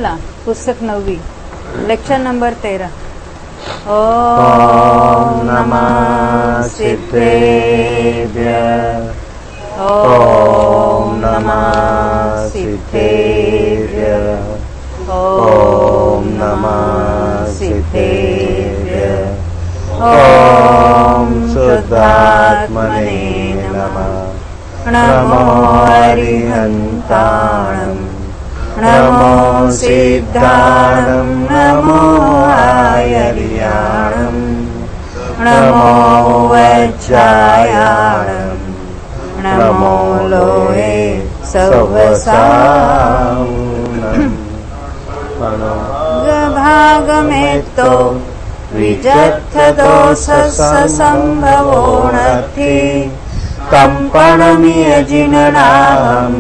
माला पुस्तक 9वीं lecture number 13। ओम नमः सिद्धेभ्यः। ओम नमः सिद्धेभ्यः। ओम नमः सिद्धेभ्यः। ओम शुद्धात्मने नमः। नमो हरिहन्ताणं नमो सिद्धाणं नमो आयर्याणं नमो वज्रायाणं नमो लोहे सवसावनं भागमेतो विजत्थदोषसंभवो नथि कंपनमियजिननाहं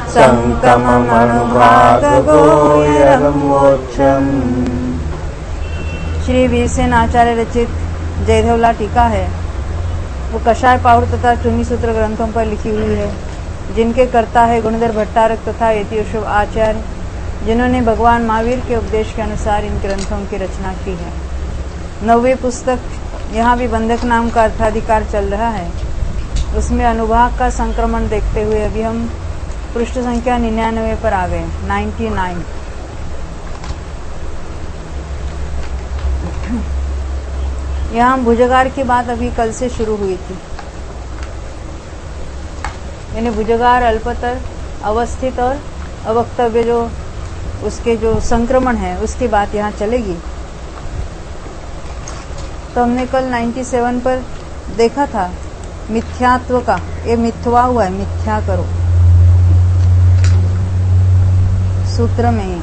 संकममनुभागगोयरमोक्षम्। श्री वीरसेन आचार्य रचित जयदेवला टीका है। वो कषाय पाउर तथा चूनी सूत्र ग्रंथों पर लिखी हुई है, जिनके कर्ता है गुणधर भट्टारक तथा यतिशव आचार्य, जिन्होंने भगवान महावीर के उपदेश के अनुसार इन ग्रंथों की रचना की है। 9वीं पुस्तक, यहाँ भी बंधक नाम का अर्थाधिकार चल रहा है, उसमें अनुभाग का संक्रमण देखते हुए अभी हम पृष्ठ संख्या 99 पर आ गए। 99 यहाँ भुजगार की बात अभी कल से शुरू हुई थी, यानी भुजगार, अल्पतर, अवस्थित और अवक्तव्य, जो उसके जो संक्रमण है उसकी बात यहाँ चलेगी। तो हमने कल 97 पर देखा था मिथ्यात्व का, ये मिथ्वा हुआ है, मिथ्या करो सूत्र में ही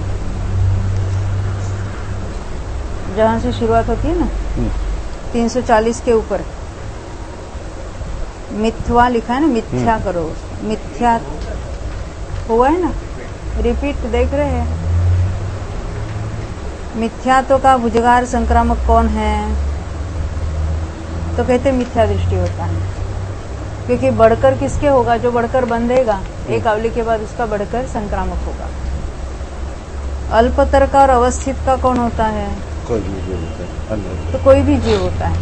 जहां से शुरुआत होती है ना 340 के ऊपर मिथ्वा लिखा है ना, मिथ्या करो, मिथ्या हुआ है ना, रिपीट देख रहे हैं। मिथ्यात्व का भुजगार संक्रामक कौन है? तो कहते मिथ्या दृष्टि होता है, क्योंकि बढ़कर किसके होगा? जो बढ़कर बंधेगा एक अवली के बाद उसका बढ़कर संक्रामक होगा। अल्पतर का और अवस्थित का कौन होता है? कोई भी जीव होता है, तो कोई भी जीव होता है,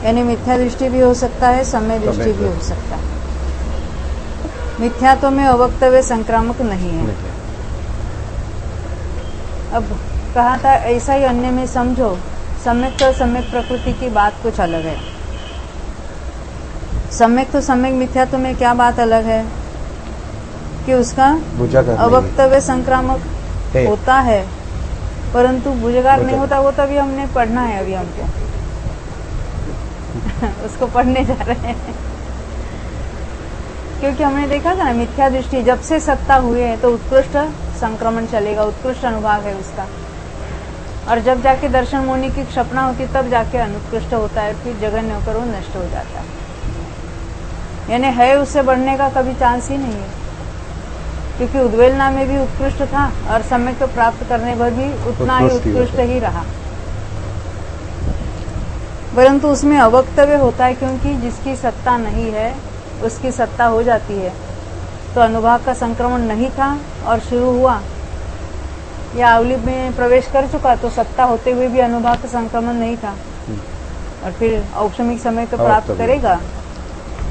यानी मिथ्या दृष्टि भी हो सकता है, सम्य दृष्टि भी हो सकता है। मिथ्यात्व में अवक्तव्य संक्रामक नहीं है। अब कहा था ऐसा ही अन्य में समझो, सम्यक तो सम्यक प्रकृति की बात कुछ अलग है। सम्यक तो सम्यक मिथ्यात्व में क्या बात अलग है कि उसका अवक्तव्य संक्रामक होता है, परंतु भुजगार नहीं होता। वो तभी हमने पढ़ना है, अभी हमको उसको पढ़ने जा रहे हैं, क्योंकि हमने देखा था ना मिथ्या दृष्टि जब से सत्ता हुए है तो उत्कृष्ट संक्रमण चलेगा, उत्कृष्ट अनुभाग है उसका, और जब जाके दर्शन मोनि की क्षपना होती तब जाके अनुत्कृष्ट होता है, फिर जगन्य होकर वो नष्ट हो जाता है। यानी है उससे बढ़ने का कभी चांस ही नहीं है, क्योंकि उद्वेलना में भी उत्कृष्ट था और सम्यक को प्राप्त करने पर भी उतना ही उत्कृष्ट ही रहा, परंतु उसमें अवक्तव्य होता है, क्योंकि जिसकी सत्ता नहीं है उसकी सत्ता हो जाती है। तो अनुभाग का संक्रमण नहीं था और शुरू हुआ या अवली में प्रवेश कर चुका, तो सत्ता होते हुए भी अनुभाग का संक्रमण नहीं था, और फिर औपशमिक समय को प्राप्त करेगा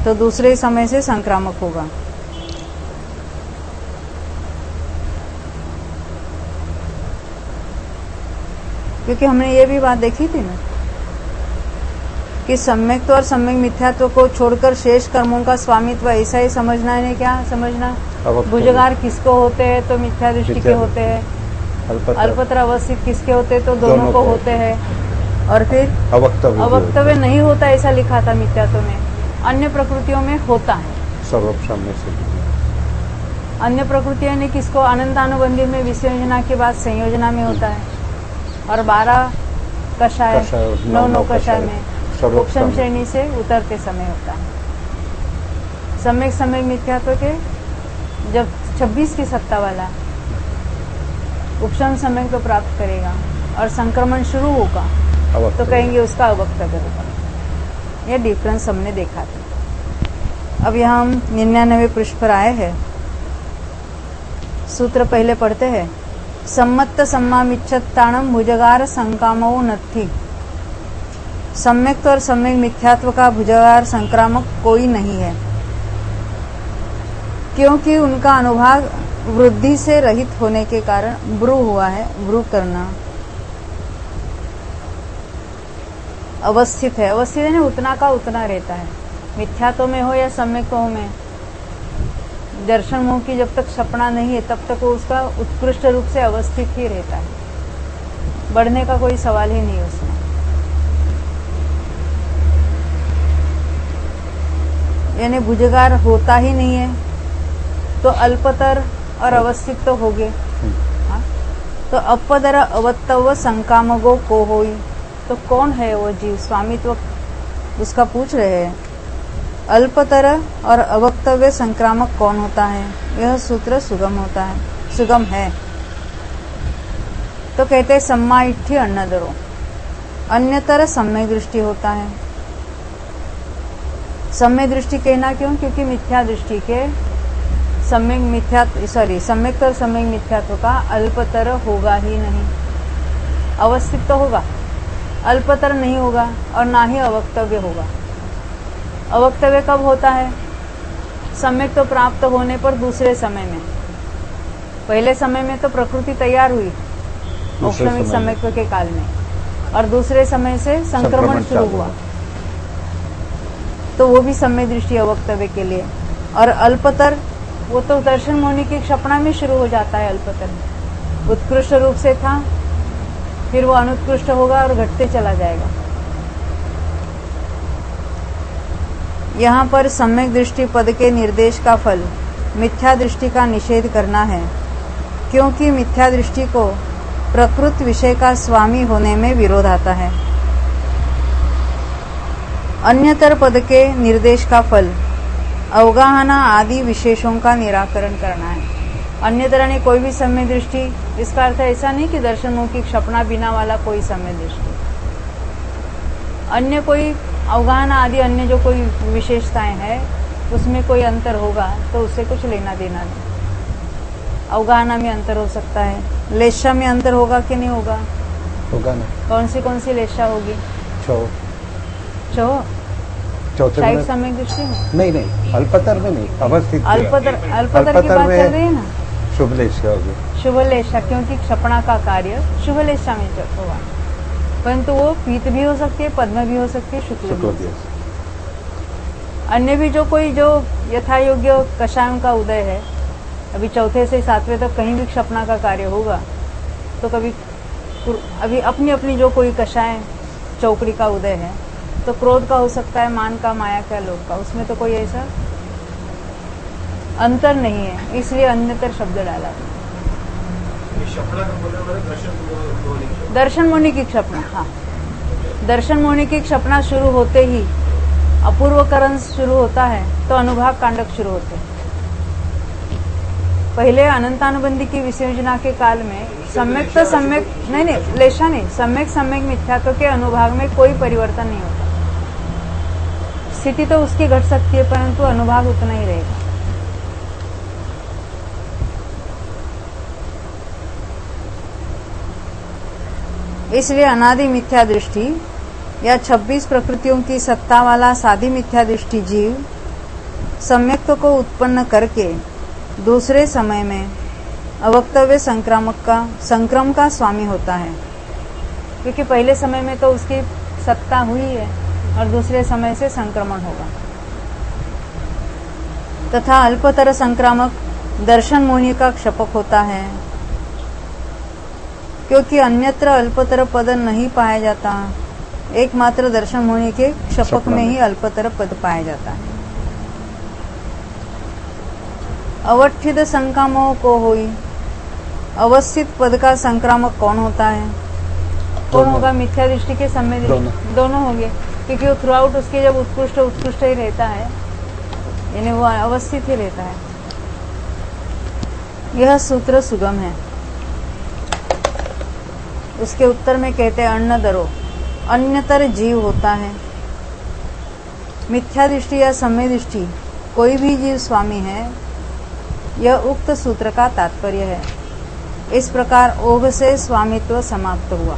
तो दूसरे समय से संक्रामक होगा। क्योंकि हमने ये भी बात देखी थी ना कि सम्यक्त्व और सम्यक मिथ्यात्व को छोड़कर शेष कर्मों का स्वामित्व ऐसा ही समझना है। क्या समझना? भुजगार किसको होते हैं? तो मिथ्या दृष्टि के होते हैं। अल्पतर अवस्थित किसके होते हैं? तो दोनों को होते हैं। और फिर अवक्तव्य नहीं होता ऐसा लिखा था मिथ्यात्व में, अन्य प्रकृतियों में होता है। अन्य प्रकृतियों ने किसको? अनंतानुबंधी में विसंयोजना के बाद संयोजना में होता है, और 12 कषाय 9 कषाय में उपशम श्रेणी से उतरते समय होता है। सम्यक सम्यक मिथ्यात्व के जब 26 की सत्ता वाला उपशम समय को प्राप्त करेगा और संक्रमण शुरू होगा तो कहेंगे उसका अवक्तव्य होगा। यह डिफरेंस हमने देखा था। अब यहाँ हम 99 पृष्ठ पर आए हैं। सूत्र पहले पढ़ते हैं। सम्मत्त सम्मामिच्छत्ताणम भुजगार संकामो नत्थि। सम्यक्त और सम्यक मिथ्यात्व का भुजगार संक्रामक कोई नहीं है, क्योंकि उनका अनुभाग वृद्धि से रहित होने के कारण ब्रू हुआ है। ब्रू करना अवस्थित है। अवस्थित है ना, उतना का उतना रहता है। मिथ्यात्व में हो या सम्यक में, दर्शन मोह की जब तक सपना नहीं है तब तक वो उसका उत्कृष्ट रूप से अवस्थित ही रहता है। बढ़ने का कोई सवाल ही नहीं उसमें। यानी भुजगार होता ही नहीं है तो अल्पतर और अवस्थित तो हो गए। तो अपदर अवत्तव संकामगो को होई, तो कौन है वो जीव? स्वामित्व उसका पूछ रहे हैं। अल्पतर और अवक्तव्य संक्रामक कौन होता है? यह सूत्र सुगम होता है, सुगम है। तो कहते हैं सम्मा इट्ठी अन्नदरो, अन्यतर सम्यक दृष्टि होता है। सम्यक दृष्टि कहना क्यों? क्योंकि मिथ्या दृष्टि के सम्यक और सम्यक मिथ्यात्व का अल्पतर होगा ही नहीं। अवस्थित तो होगा, अल्पतर नहीं होगा और ना ही अवक्तव्य होगा। अवक्तव्य कब होता है? सम्यक तो प्राप्त होने पर दूसरे समय में। पहले समय में तो प्रकृति तैयार हुई औक्षणिक सम्यक्त्व के काल में, और दूसरे समय से संक्रमण शुरू हुआ, तो वो भी सम्यक दृष्टि अवक्तव्य के लिए। और अल्पतर वो तो दर्शन मोहनी की क्षपणा में शुरू हो जाता है। अल्पतर उत्कृष्ट रूप से था, फिर वो अनुत्कृष्ट होगा और घटते चला जाएगा। यहाँ पर सम्यक दृष्टि पद के निर्देश का फल मिथ्या दृष्टि का निषेध करना है, क्योंकि मिथ्या दृष्टि को प्रकृत विषय का स्वामी होने में विरोध आता है। अन्यतर पद के निर्देश का फल अवगाहना आदि विशेषों का निराकरण करना है। अन्यतर ने कोई भी सम्यक दृष्टि, इसका अर्थ ऐसा नहीं कि दर्शन मुख की क्षपणा बिना वाला कोई सम्यक दृष्टि। अन्य कोई अवगाहना आदि अन्य जो कोई विशेषताएं हैं उसमें कोई अंतर होगा तो उससे कुछ लेना देना नहीं। अवगाहना में अंतर हो सकता है, लेशा में अंतर होगा कि नहीं होगा? होगा ना। कौन सी लेशा होगी? चौथे शायद सम्यक दृष्टि में नहीं, अल्पतर में नहीं, अवस्थित। अल्पतर की बात चल रही है ना। शुभ लेशा होगी। शुभ लेशा, क्योंकि क्षपणा का कार्य शुभ लेशा में होगा, परंतु वो पीत भी हो सकती है, पद्म भी हो सकती है, शुक्ल भी हो सकती है। अन्य भी जो यथा योग्य कषायों का उदय है, अभी चौथे से सातवें तक कहीं भी क्षपणा का कार्य होगा, तो कभी अभी अपनी अपनी जो कोई कषाय चौकड़ी का उदय है, तो क्रोध का हो सकता है, मान का, माया का, लोभ का, उसमें तो कोई ऐसा अंतर नहीं है, इसलिए अन्यतर शब्द डाला। दर्शन मोहनी की क्षपणा, हाँ, दर्शन मोहनी की क्षपणा शुरू होते ही अपूर्वकरण शुरू होता है तो अनुभाग कांडक शुरू होते हैं। पहले अनंतानुबंधी की विसर्जना के काल में सम्यक नहीं, लेशा नहीं, सम्यक मिथ्यात्व के अनुभाग में कोई परिवर्तन नहीं होता। स्थिति तो उसकी घट सकती है, परंतु अनुभाग उतना ही रहेगा। इसलिए अनादि मिथ्या दृष्टि या 26 प्रकृतियों की सत्ता वाला साधी मिथ्या दृष्टि जीव सम्यक्त्व को उत्पन्न करके दूसरे समय में अवक्तव्य संक्रम का स्वामी होता है, क्योंकि पहले समय में तो उसकी सत्ता हुई है और दूसरे समय से संक्रमण होगा। तथा अल्पतर संक्रामक दर्शन मोहनी का क्षपक होता है, क्योंकि अन्यत्र अल्पतर पद नहीं पाया जाता, एकमात्र दर्शन मोहनी के क्षपक में ही अल्पतर पद पाया जाता है। अवठित संकामों को होई, अवस्थित पद का संक्रामक कौन होता है? कौन होगा? मिथ्या दृष्टि के सम्य दृष्टि दोनों होंगे, क्योंकि वो थ्रू आउट उसके जब उत्कृष्ट ही रहता है, यानी वो अवस्थित ही रहता है। यह सूत्र सुगम है। उसके उत्तर में कहते हैं अन्नदरो, अन्यतर जीव होता है। मिथ्या दृष्टि या सम्य दृष्टि कोई भी जीव स्वामी है, यह उक्त सूत्र का तात्पर्य है। इस प्रकार ओघ से स्वामित्व समाप्त हुआ।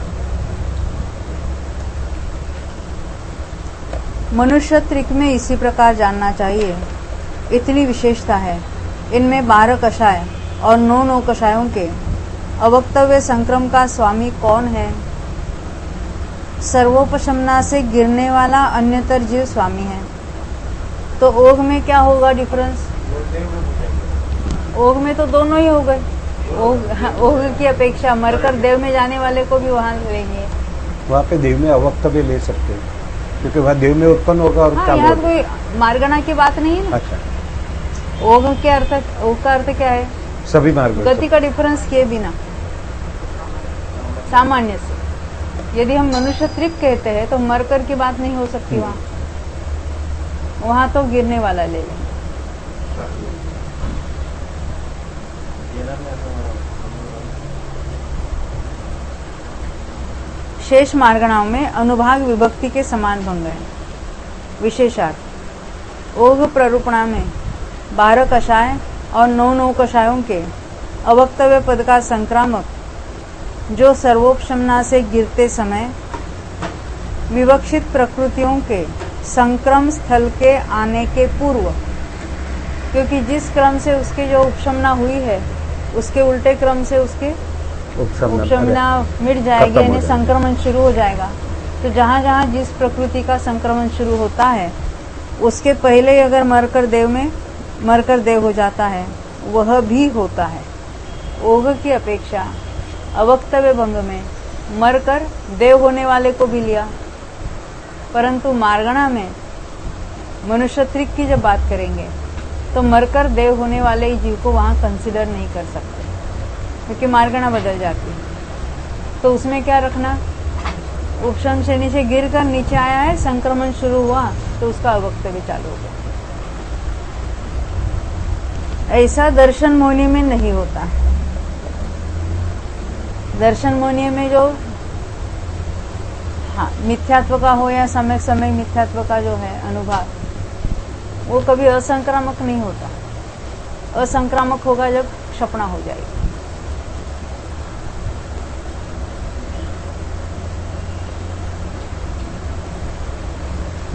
मनुष्य त्रिक में इसी प्रकार जानना चाहिए। इतनी विशेषता है। इनमें 12 कषाय और 9 कषायों के अवक्तव्य संक्रम का स्वामी कौन है? सर्वोपशमना से गिरने वाला अन्यतर जीव स्वामी है। तो ओघ में क्या होगा डिफरेंस? ओघ में तो दोनों ही हो गए। ओघ की अपेक्षा मरकर देव में जाने वाले को भी वहां लेंगे। वहाँ पे देव में अवक्तव्य ले सकते हैं क्योंकि वहाँ देव में उत्पन्न होगा और हाँ, क्या यहाँ कोई मार्गणा की बात नहीं है ना। अच्छा, ओघ के अर्थ, ओघ का अर्थ क्या है? सभी मार्ग गति का डिफरेंस किए बिना, सामान्य से। यदि हम मनुष्य त्रिक कहते हैं तो मरकर की बात नहीं हो सकती वहां तो गिरने वाला ले लेंगे। शेष मार्गणाओं में अनुभाग विभक्ति के समान भंग है। विशेषार्थ ओघ प्ररूपणा में 12 कषाय और 9 कषायों के अवक्तव्य पद का संक्रामक जो सर्वोपशमना से गिरते समय विवक्षित प्रकृतियों के संक्रम स्थल के आने के पूर्व, क्योंकि जिस क्रम से उसकी जो उपशमना हुई है उसके उल्टे क्रम से उसके उपशमना मिट जाएगी, यानी संक्रमण शुरू हो जाएगा। तो जहाँ जहाँ जिस प्रकृति का संक्रमण शुरू होता है उसके पहले ही अगर मरकर देव हो जाता है वह भी होता है। ओघ की अपेक्षा अवक्तव्य भंग में मरकर देव होने वाले को भी लिया, परंतु मार्गणा में मनुष्य त्रिक की जब बात करेंगे तो मरकर देव होने वाले जीव को वहां कंसिडर नहीं कर सकते क्योंकि मार्गणा बदल जाती है। तो उसमें क्या रखना? उपशम से नीचे गिर कर नीचे आया है, संक्रमण शुरू हुआ तो उसका अवक्तव्य चालू हो गया। ऐसा दर्शन मोहनी में नहीं होता। दर्शन मोहनी में जो मिथ्यात्व का हो या समय समय मिथ्यात्व का जो है अनुभाग, वो कभी असंक्रामक नहीं होता। असंक्रामक होगा जब क्षपणा हो जाएगी।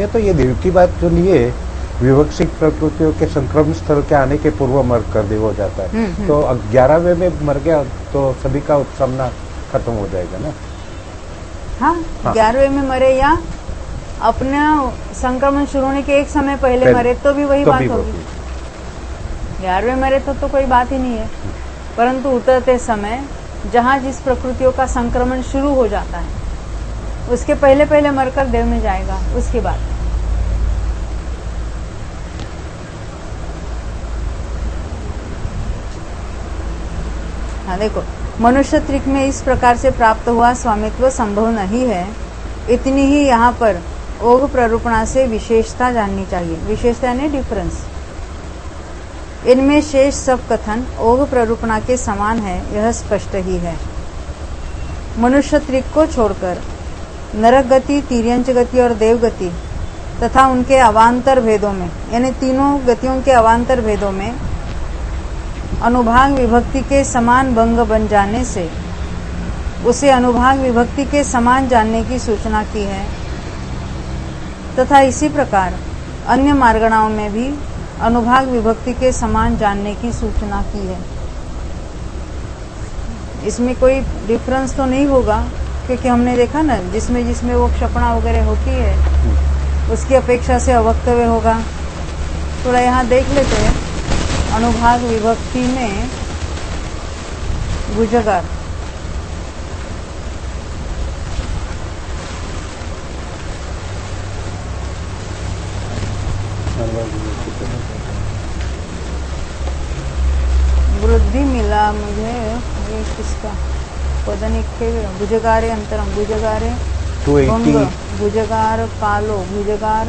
ये देव की बात जो लिए विवक्षित प्रकृतियों के संक्रमण स्थल के आने के पूर्व मर कर देव हो जाता है। तो 11वें में मर गया तो सभी का उपशमना खत्म हो जाएगा ना। हाँ। 11वें में मरे या अपना संक्रमण शुरू होने के एक समय पहले मरे तो भी वही बात होगी। 11वें मरे तो कोई बात ही नहीं है, परंतु उतरते समय जहाँ जिस प्रकृतियों का संक्रमण शुरू हो जाता है उसके पहले पहले मरकर देव में जाएगा, उसकी बात। हाँ देखो, मनुष्य त्रिक में इस प्रकार से प्राप्त हुआ स्वामित्व संभव नहीं है। इतनी ही यहाँ पर ओघ प्ररूपणा से विशेषता जाननी चाहिए। विशेषता यानी डिफरेंस। इनमें शेष सब कथन ओघ प्ररूपणा के समान है, यह स्पष्ट ही है। मनुष्य त्रिक को छोड़कर नरक गति, तिर्यंच गति और देव गति तथा उनके अवान्तर भेदों में, यानी तीनों गतियों के अवान्तर भेदों में अनुभाग विभक्ति के समान भंग बन जाने से उसे अनुभाग विभक्ति के समान जानने की सूचना की है, तथा इसी प्रकार अन्य मार्गणाओं में भी अनुभाग विभक्ति के समान जानने की सूचना की है। इसमें कोई डिफरेंस तो नहीं होगा, क्योंकि हमने देखा ना जिसमें जिसमें वो क्षपणा वगैरह होती है उसकी अपेक्षा से अवक्तव्य होगा। थोड़ा यहाँ देख लेते हैं। अनुभाग विभक्ति में भुजगार, वृद्धि मिला मुझे, ये किसका पता नहीं। भुजगारे अंतरम, भुजगारे भंग, भुजगार कालो, भुजगार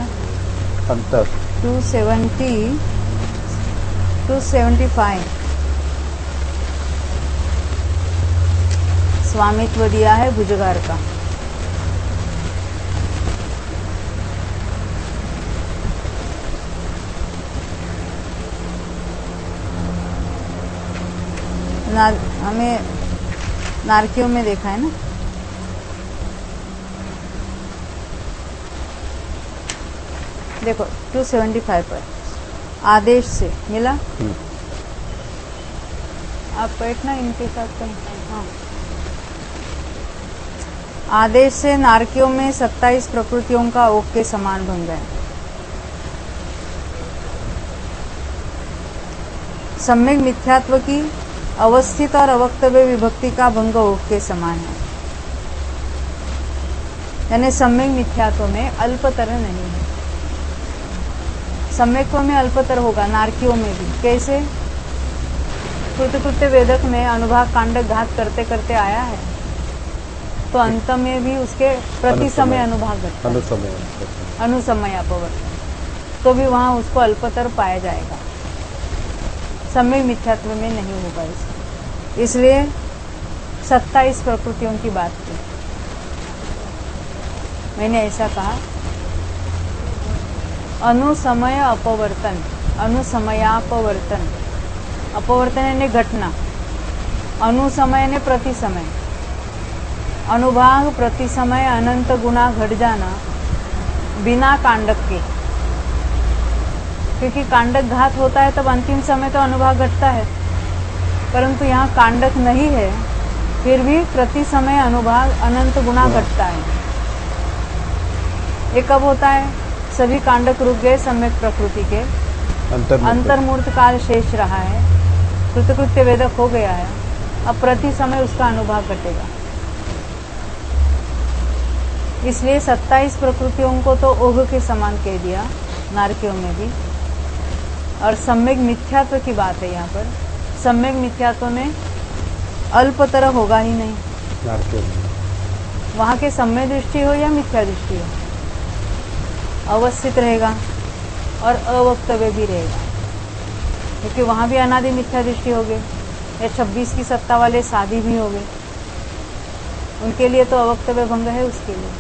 अंतर 275 स्वामित्व दिया है भुजगार का। हमें नारकियों में देखा है ना। देखो 275 पर आदेश से मिला। आप बैठना इनके साथ कहीं। हाँ। आदेश से नारकियों में 27 प्रकृतियों का ओक के समान भंग है। सम्यक मिथ्यात्व की अवस्थित और अवक्तव्य विभक्ति का भंग ओक के समान है। यानी सम्यक मिथ्यात्व में अल्पतर नहीं है। सम्यक्त्व में अल्पतर होगा नारकियों में भी। कैसे? कृतकृत्य वेदक में अनुभाग कांडक घात करते करते आया है, तो अंत में भी उसके प्रति समय अनुभाग घटता है, अनुसमय अपवर्तन, तो भी वहां उसको अल्पतर पाया जाएगा। सम्यक मिथ्यात्व में नहीं होगा इसलिए 27 प्रकृतियों की बात की। मैंने ऐसा कहा अनुसमय अपवर्तन, अनुसमयापवर्तन। अपवर्तन यानी घटना, अनुसमय ने प्रति समय, अनुभाग प्रति समय अनंत गुना घट जाना बिना कांडक के। क्योंकि कांडक घात होता है तब अंतिम समय तो अनुभाग घटता है, परंतु यहाँ कांडक नहीं है फिर भी प्रति समय अनुभाग अनंत गुना घटता है। ये कब होता है? सभी कांडक रुक गए, सम्यक प्रकृति के अंतर्मूर्त काल शेष रहा है, कृतकृत्य वेदक हो गया है, अब प्रति समय उसका अनुभाग घटेगा। इसलिए 27 प्रकृतियों को तो ओघ के समान कह दिया नारकियों में भी। और सम्यक मिथ्यात्व की बात है यहाँ पर। सम्यक मिथ्यात्व में अल्पतर होगा ही नहीं नारकियों में, वहां के सम्यक दृष्टि हो या मिथ्या दृष्टि हो, अवस्थित रहेगा और अवक्तव्य भी रहेगा। क्योंकि वहां भी अनादि मिथ्या दृष्टि हो गए या 26 की सत्ता वाले साधी भी हो गए, उनके लिए तो अवक्तव्य भंग है। उसके लिए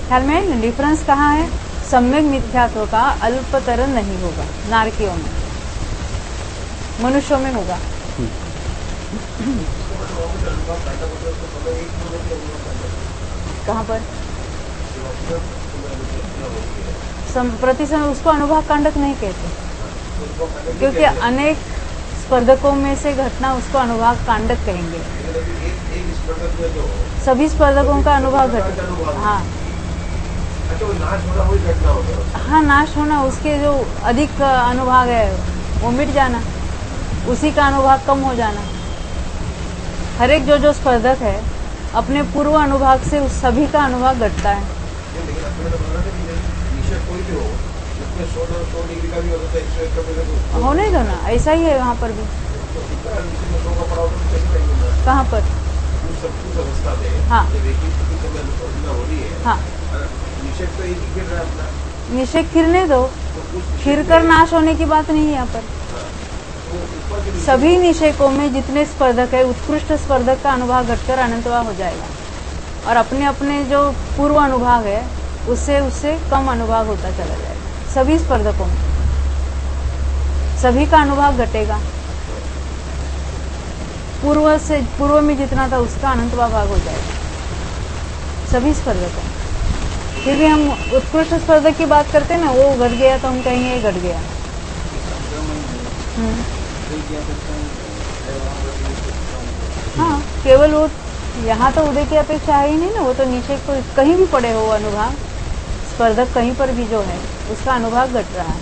ख्याल में डिफरेंस कहाँ है? सम्यक मिथ्यात्व का अल्पतर नहीं होगा नारकियों में, मनुष्यों में होगा। कहाँ पर? प्रति समय उसको अनुभाग कांडक नहीं कहते, क्योंकि अनेक स्पर्धकों में से घटना उसको अनुभाग कांडक कहेंगे। सभी स्पर्धकों का अनुभाग घटना। हाँ हाँ, नाश होना, उसके जो अधिक अनुभाग है वो मिट जाना, उसी का अनुभाग कम हो जाना। हर एक जो स्पर्धक है अपने पूर्व अनुभाग से उस सभी का अनुभाग घटता है। होने दो ना, ऐसा ही है वहाँ पर भी। कहाँ पर? हाँ हाँ, निषेध खिरने दो, खिर कर नाश होने की बात नहीं है यहाँ पर। सभी निषेकों में जितने स्पर्धक है, उत्कृष्ट स्पर्धक का अनुभाग घटकर अनंतवा हो जाएगा, और अपने अपने जो पूर्व अनुभाग है उससे कम अनुभाग होता चला जाएगा। सभी स्पर्धकों में सभी का अनुभाग घटेगा, पूर्व में जितना था उसका अनंतवा भाग हो जाएगा सभी स्पर्धकों। फिर भी हम उत्कृष्ट स्पर्धक की बात करते हैं ना, वो घट गया तो हम कहेंगे घट गया। हाँ, केवल वो यहाँ तो उदय की अपेक्षा है ही नहीं ना, वो तो नीचे को कहीं भी पड़े हो अनुभाग, स्पर्धक कहीं पर भी जो है उसका अनुभाग घट रहा है।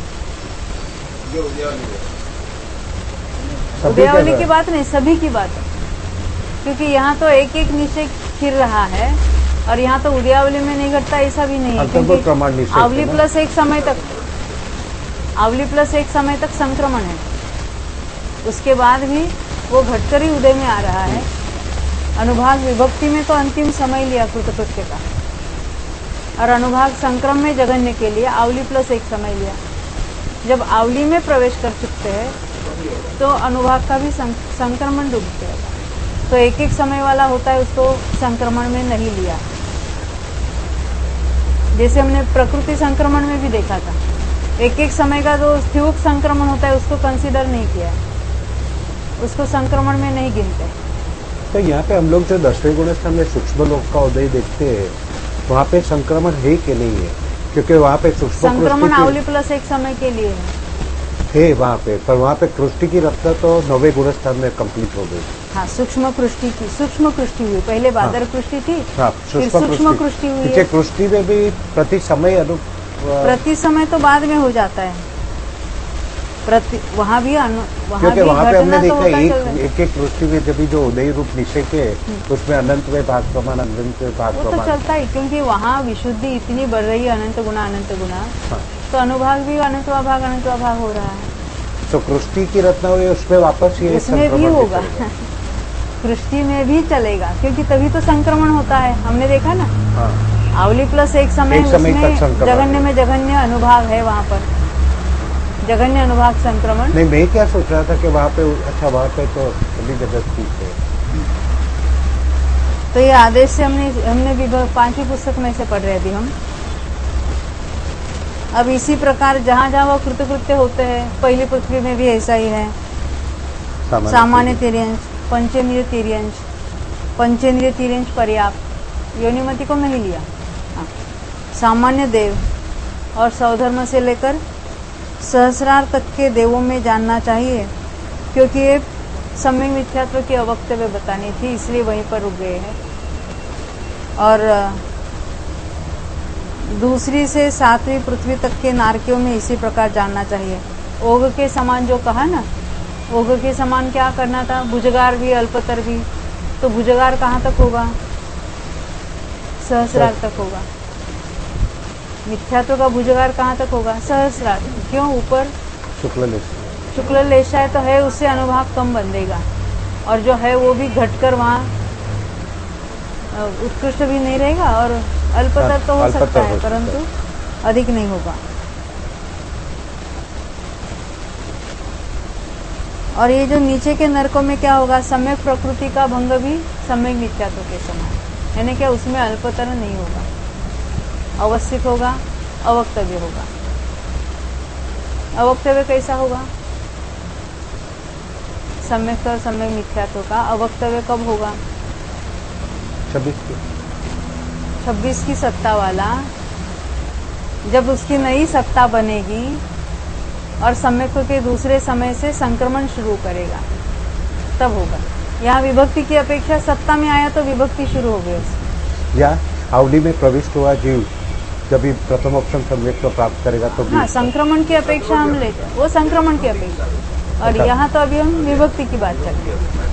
उदयावली की बात नहीं, सभी की बात है, क्योंकि यहाँ तो एक एक नीचे खिर रहा है और यहाँ तो उदयावली में नहीं घटता, ऐसा भी नहीं है। क्योंकि आवली प्लस एक समय तक संक्रमण है, उसके बाद भी वो घटकर ही उदय में आ रहा है। अनुभाग विभक्ति में तो अंतिम समय लिया कृतकृत्य का, और अनुभाग संक्रम में जगन्य के लिए आवली प्लस एक समय लिया। जब आवली में प्रवेश कर चुकते हैं तो अनुभाग का भी संक्रमण डूब जाएगा। तो एक एक समय वाला होता है उसको संक्रमण में नहीं लिया, जैसे हमने प्रकृति संक्रमण में भी देखा था। एक एक समय का जो स्थूक संक्रमण होता है उसको कंसीडर नहीं किया। उसको संक्रमण में नहीं गिनते। तो यहाँ पे हम लोग जो 10वें गुणस्थान में सूक्ष्म लोक का उदय देखते हैं, वहाँ पे संक्रमण है कि नहीं है? क्योंकि वहाँ पे सूक्ष्म संक्रमण आवली प्लस एक समय के लिए है वहाँ पे, पर वहाँ पे कृष्टि की रचना तो 9वें गुणस्थान में कंप्लीट हो गई। हाँ, सूक्ष्म कृष्टि हुई। पहले बादर कृष्टि थी, हाँ, फिर सूक्ष्म कृष्टि हुई है। कृष्टि में भी प्रति समय प्रति समय तो बाद में हो जाता है, वहाँ भी क्योंकि वहाँ पे हमने देखा एक कृष्टि में जब जो उदय रूप निश्चय के उसमें अनंत में भाग प्रमाण, अनंत में भाग प्रमाण, वो तो चलता ही, क्योंकि वहाँ विशुद्धि इतनी बढ़ रही है, अनंत गुना हाँ। तो अनुभाग भी अनंतवा भाग हो रहा है। तो कृष्टि की रचना हुई, उसमें वापस ये उसमें भी होगा कृष्टि में भी चलेगा, क्योंकि तभी तो संक्रमण होता है। हमने देखा ना, हाँ। आवली प्लस एक समय उसमें जघन्य में जघन्य अनुभाग है, वहाँ पर जघन्य अनुभाग संक्रमण। नहीं, मैं क्या सोच रहा था कि वहाँ पे अच्छा, वहाँ पे तो सभी जगह ठीक है। तो ये आदेश से हमने 5वीं पुस्तक में से पढ़ रहे थे हम। अब इसी प्रकार जहाँ जहाँ वो कृतकृत्य होते हैं, पहली पृथ्वी में भी ऐसा ही है। सामान्य तिर्यंश, पंचेंद्रिय तिर्यंश, पंचेंद्रिय तिर्यंश पर्याप्त, योनिमति को नहीं लिया। हाँ। सामान्य देव और सौधर्म से लेकर सहस्रार तक के देवों में जानना चाहिए, क्योंकि ये सम्यक मिथ्यात्व की अवक्तव्य बतानी थी, इसलिए वहीं पर रुक गए हैं। और दूसरी से 7वीं पृथ्वी तक के नारकियों में इसी प्रकार जानना चाहिए। ओघ के समान जो कहा ना, ओघ के समान क्या करना था? भुजगार भी अल्पतर भी, तो भुजगार कहाँ तक होगा? सहस्रार तक होगा। मिथ्यात्व का भुजगार कहाँ तक होगा? सहस्रार। क्यों? ऊपर शुक्ल लेशाय तो है, उससे अनुभाग कम बंधेगा, और जो है वो भी घटकर वहाँ उत्कृष्ट भी नहीं रहेगा, और अल्पतर तो हो सकता है, परंतु अधिक नहीं होगा। और ये जो नीचे के नरकों में क्या होगा? सम्यक प्रकृति का भंग भी सम्यक मिथ्यात्व के समान, यानी क्या उसमें अल्पतर नहीं होगा, अवस्थित होगा, अवक्तव्य होगा। अवक्तव्य कैसा होगा? सम्यक और सम्यक मिथ्यात्व का अवक्तव्य कब होगा? 26 की सत्ता वाला, जब उसकी नई सत्ता बनेगी और सम्यक के दूसरे समय से संक्रमण शुरू करेगा, तब होगा। यहाँ विभक्ति की अपेक्षा सत्ता में आया तो विभक्ति शुरू हो गई उसकी। या आवली में प्रविष्ट हुआ जीव जब भी प्रथम ऑप्शन सम्यक को प्राप्त करेगा तो हाँ, संक्रमण की अपेक्षा हम लेते हैं, वो संक्रमण की अपेक्षा। और यहाँ तो अभी हम विभक्ति की बात कर रहे हैं।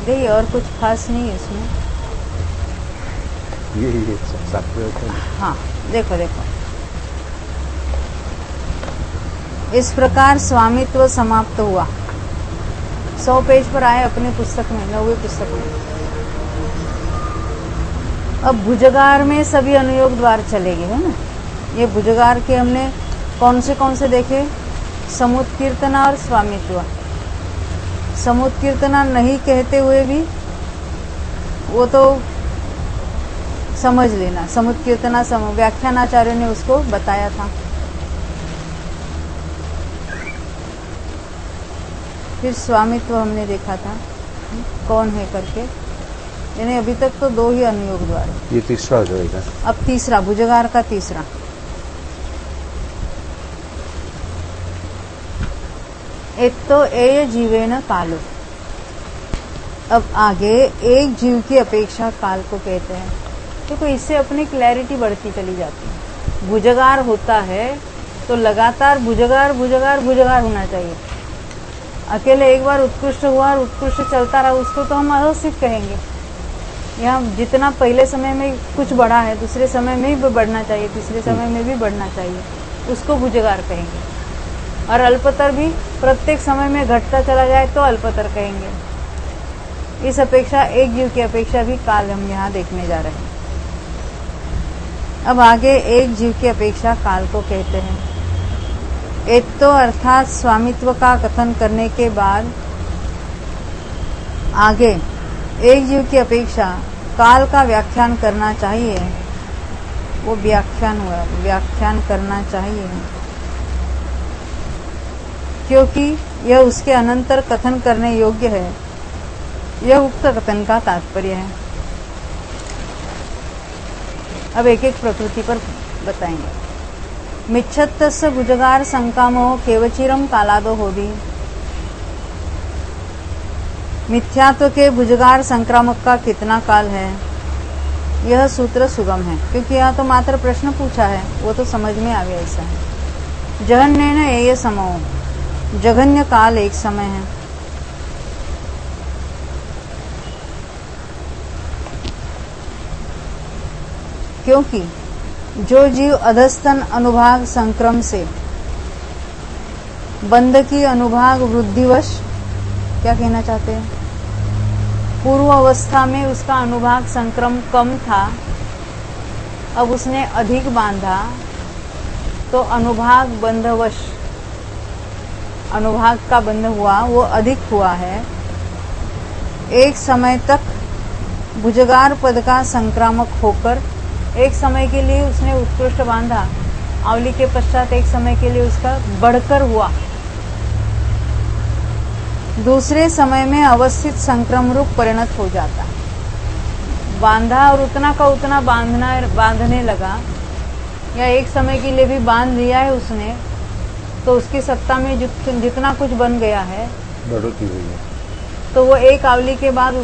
देखिए, और कुछ खास नहीं है इसमें। ये सब हाँ, देखो इस प्रकार स्वामित्व समाप्त हुआ। 100 पेज पर आए अपनी पुस्तक में, 9वीं पुस्तक में। अब भुजगार में सभी अनुयोग द्वार चलेंगे, है ना। ये भुजगार के हमने कौन से देखे? समुत्कीर्तना और स्वामित्व। समुत्कीर्तना नहीं कहते हुए भी वो तो समझ लेना, समुत्कीर्तना व्याख्यानाचार्य ने उसको बताया था। फिर स्वामित्व हमने देखा था कौन है करके, यानी अभी तक तो 2 ही अनुयोग द्वार है। ये तीसरा हो जाएगा। अब तीसरा, भुजगार का तीसरा। एक तो एय जीवेन कालो। अब आगे एक जीव की अपेक्षा काल को कहते हैं। देखो, इससे अपनी क्लैरिटी बढ़ती चली जाती है। भुजगार होता है तो लगातार भुजगार होना चाहिए। अकेले एक बार उत्कृष्ट हुआ और उत्कृष्ट चलता रहा, उसको तो हम अवस्थित कहेंगे। यहाँ जितना पहले समय में कुछ बढ़ा है, दूसरे समय में भी बढ़ना चाहिए, तीसरे समय में भी बढ़ना चाहिए, उसको भुजगार कहेंगे। और अल्पतर भी प्रत्येक समय में घटता चला जाए तो अल्पतर कहेंगे। इस अपेक्षा, एक जीव की अपेक्षा भी काल हम यहाँ देखने जा रहे हैं। अब आगे एक जीव की अपेक्षा काल को कहते हैं। एक तो अर्थात स्वामित्व का कथन करने के बाद आगे एक जीव की अपेक्षा काल का व्याख्यान करना चाहिए, वो व्याख्यान हुआ, व्याख्यान करना चाहिए, क्योंकि यह उसके अनंतर कथन करने योग्य है। यह उक्त कथन का तात्पर्य है। अब एक एक प्रकृति पर बताएंगे। मिच्छत्तस्य भुजगार संकामो केवचिरम कालादो होदी। मिथ्यात्व के भुजगार संक्रामक का कितना काल है? यह सूत्र सुगम है, क्योंकि यह तो मात्र प्रश्न पूछा है, वो तो समझ में आ गया। ऐसा है। जघन्येन एय समो, जघन्य काल एक समय है। क्योंकि जो जीव अधस्तन अनुभाग संक्रम से बंध की अनुभाग वृद्धिवश, क्या कहना चाहते हैं? पूर्व अवस्था में उसका अनुभाग संक्रम कम था, अब उसने अधिक बांधा तो अनुभाग बंधवश, अनुभाग का बंध हुआ वो अधिक हुआ है। एक समय तक भुजगार पद का संक्रामक होकर एक समय के लिए उसने उत्कृष्ट बांधा, आवली के पश्चात एक समय के लिए उसका बढ़कर हुआ, दूसरे समय में अवस्थित संक्रम रूप परिणत हो जाता। बांधा और उतना का उतना बांधने लगा, या एक समय के लिए भी बांध लिया है उसने, तो उसकी सत्ता में जितना कुछ बन गया है, बढ़ोतरी हुई है, तो वो एक आवली के बाद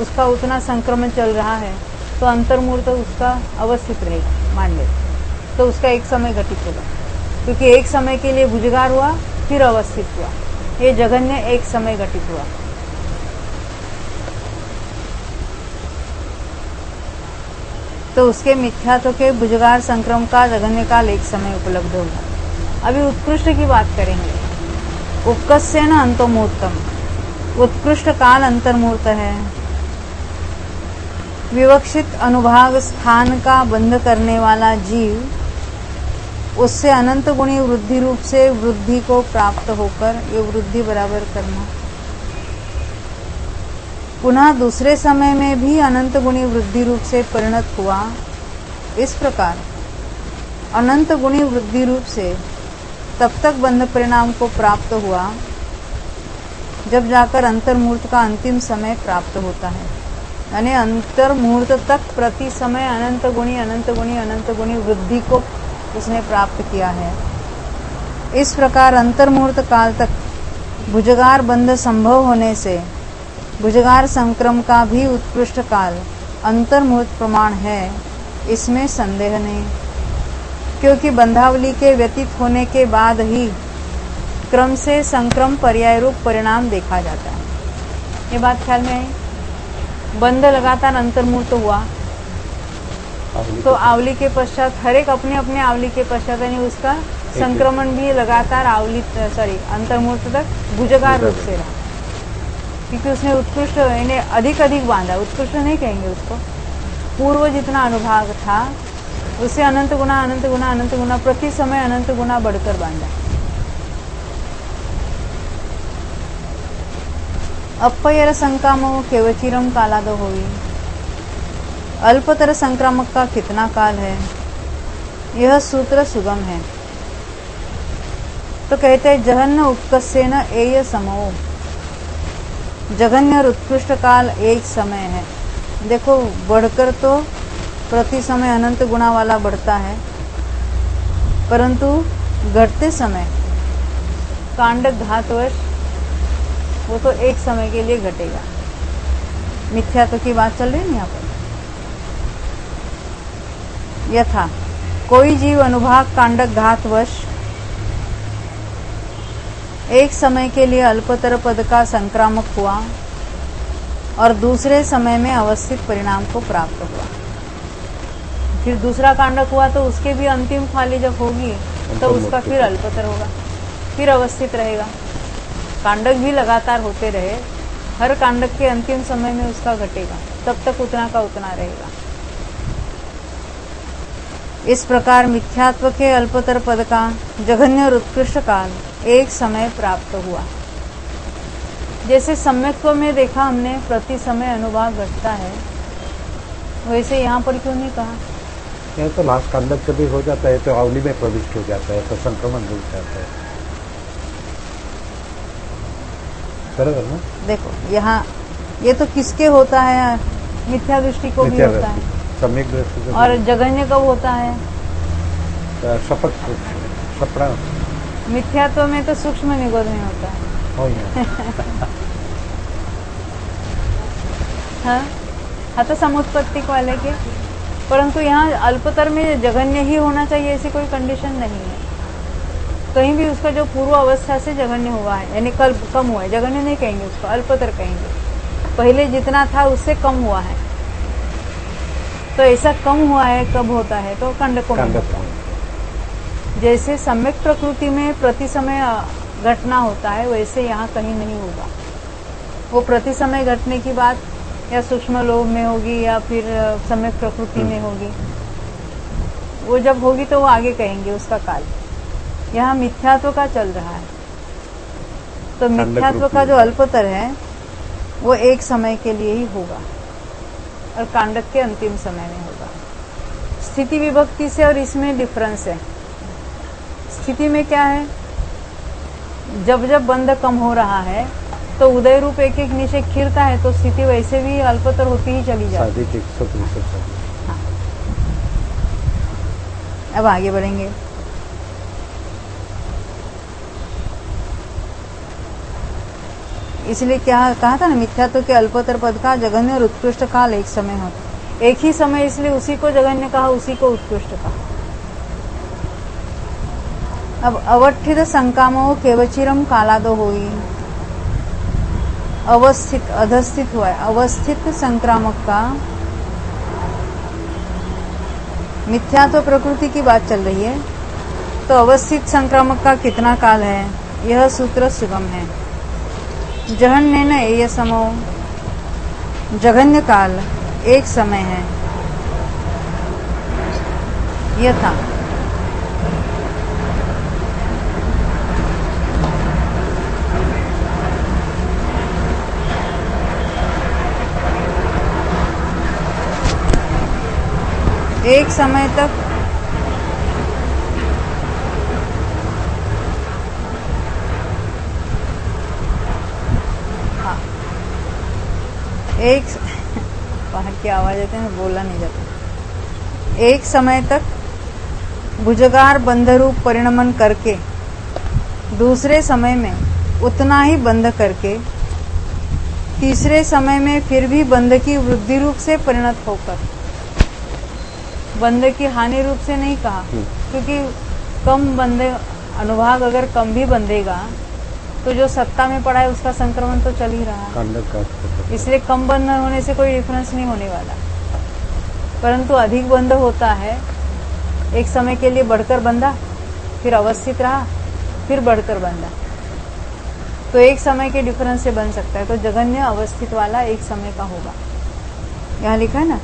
उसका उतना संक्रमण चल रहा है, तो अंतर्मूर्त उसका अवस्थित रहेगा, मान ले, तो उसका एक समय घटित होगा, क्योंकि एक समय के लिए भुजगार हुआ फिर अवस्थित हुआ। ये जघन्य एक समय घटित हुआ। तो उसके मिथ्यात्व के भुजगार संक्रम का जघन्य काल एक समय उपलब्ध होगा। अभी उत्कृष्ट की बात करेंगे। उपकस्येन अंतर्मूर्तम, उत्कृष्ट काल अंतर्मूर्त है। विवक्षित अनुभाग स्थान का बंध करने वाला जीव उससे अनंत गुणी वृद्धि रूप से वृद्धि को प्राप्त होकर, ये वृद्धि बराबर करना, पुनः दूसरे समय में भी अनंत गुणी वृद्धि रूप से परिणत हुआ। इस प्रकार अनंत गुणी वृद्धि रूप से तब तक बंध परिणाम को प्राप्त हुआ जब जाकर अंतर्मूर्त का अंतिम समय प्राप्त होता है। यानी अंतर्मूर्त तक प्रति समय अनंत गुणी अनंत गुणी अनंत गुणी वृद्धि को उसने प्राप्त किया है। इस प्रकार अंतर्मूर्त काल तक भुजगार बंध संभव होने से भुजगार संक्रम का भी उत्कृष्ट काल अंतर्मूर्त प्रमाण है, इसमें संदेह नहीं, क्योंकि बंधावली के व्यतीत होने के बाद ही क्रम से संक्रम पर्याय रूप परिणाम देखा जाता है। ये बात ख्याल में आई। बंध लगातार अंतर्मूर्त हुआ तो आवली के पश्चात हर एक अपने अपने आवली के पश्चात यानी उसका संक्रमण भी लगातार अंतर्मूर्त तक भुजगार रूप से रहा, क्योंकि उसने उत्कृष्ट यानी अधिक अधिक बांधा। उत्कृष्ट नहीं कहेंगे उसको, पूर्व जितना अनुभाग था उससे अनंत गुना अनंत गुना अनंत गुना प्रति समय अनंत गुना बढ़कर बांधा। अपयर संकामो केवचिरम कालादो होई। अल्पतर संक्रामक का कितना काल है? यह सूत्र सुगम है। तो कहते हैं जघन्य उत्कस्येन एय समो, जघन्य और उत्कृष्ट काल एक समय है। देखो बढ़कर तो प्रति समय अनंत गुणा वाला बढ़ता है, परंतु घटते समय कांडक घातवश वो तो एक समय के लिए घटेगा। मिथ्यात्व की बात चल रही है यहाँ पर। यथा कोई जीव अनुभाग कांडक घातवश एक समय के लिए अल्पतर पद का संक्रामक हुआ और दूसरे समय में अवस्थित परिणाम को प्राप्त हुआ। फिर दूसरा कांडक हुआ तो उसके भी अंतिम खाली जब होगी तो उसका फिर अल्पतर होगा, फिर अवस्थित रहेगा। कांडक भी लगातार होते रहे, हर कांडक के अंतिम समय में उसका घटेगा, तब तक उतना का उतना रहेगा। इस प्रकार मिथ्यात्व के अल्पतर पद का जघन्य और उत्कृष्ट काल एक समय प्राप्त हुआ। जैसे सम्यक्त्व में देखा हमने प्रति समय अनुभाग घटता है, वैसे यहाँ पर क्यों नहीं कहा? ये तो लास्ट कंडक्ट जब भी हो जाता है तो अवली में प्रविष्ट हो जाता है, तो संक्रमण हो जाता है। बराबर ना? देखो यहाँ ये तो किसके होता है, मिथ्या दृष्टि को भी मिथ्या होता है, दृष्टि, सम्यक दृष्टि से और जघन्य कब होता है? शपथ सपना मिथ्यात्व में तो सूक्ष्म निगोद में होता है। हो ही हाँ हाँ, तो समुत्पत्ति वाले के, परंतु यहाँ अल्पतर में जघन्य ही होना चाहिए ऐसी कोई कंडीशन नहीं है। कहीं भी उसका जो पूर्व अवस्था से जघन्य हुआ है, यानी कल कम हुआ है, जघन्य नहीं कहेंगे उसको, अल्पतर कहेंगे। पहले जितना था उससे कम हुआ है, तो ऐसा कम हुआ है कब होता है? तो कंडकों में होता है। जैसे सम्यक प्रकृति में प्रति समय घटना होता है, वैसे यहाँ कहीं नहीं होगा। वो प्रति समय घटने की बात या सूक्ष्म लोक में होगी या फिर सम्यक प्रकृति में होगी, वो जब होगी तो वो आगे कहेंगे उसका काल। यहाँ मिथ्यात्व का चल रहा है, तो मिथ्यात्व का जो अल्पतर है वो एक समय के लिए ही होगा और कांडक के अंतिम समय में होगा। स्थिति विभक्ति से और इसमें डिफरेंस है। स्थिति में क्या है, जब जब बंध कम हो रहा है तो उदय रूप एक एक निशे खिलता है, तो स्थिति वैसे भी अल्पतर होती ही चली जाती है। हाँ। अब आगे बढ़ेंगे। इसलिए क्या कहा था ना, मिथ्यात्व के अल्पतर पद का जघन्य और उत्कृष्ट काल एक समय होता, एक ही समय, इसलिए उसी को जघन्य कहा, उसी को उत्कृष्ट कहा। अब अवठित संकामो केवचिरम कालादो होई, अवस्थित अधस्थित हुआ है, अवस्थित संक्रामक का मिथ्यात्व प्रकृति की बात चल रही है, तो अवस्थित संक्रामक का कितना काल है? यह सूत्र सुगम है। जघन्य न ये समो, जघन्य काल एक समय है। यथा एक समय तक एक बाहर की आवाज आती है, बोला नहीं जाता। एक समय तक भुजगार बंध रूप परिणमन करके दूसरे समय में उतना ही बंध करके तीसरे समय में फिर भी बंध की वृद्धि रूप से परिणत होकर, बंध की हानि रूप से नहीं कहा, क्योंकि कम बंधे अनुभाग अगर कम भी बंधेगा तो जो सत्ता में पड़ा है उसका संक्रमण तो चल ही रहा है, इसलिए कम बंध होने से कोई डिफरेंस नहीं होने वाला। परंतु अधिक बंध होता है, एक समय के लिए बढ़कर बंधा, फिर अवस्थित रहा, फिर बढ़कर बंधा, तो एक समय के डिफरेंस से बन सकता है। तो जघन्य अवस्थित वाला एक समय का होगा। यहाँ लिखा है ना,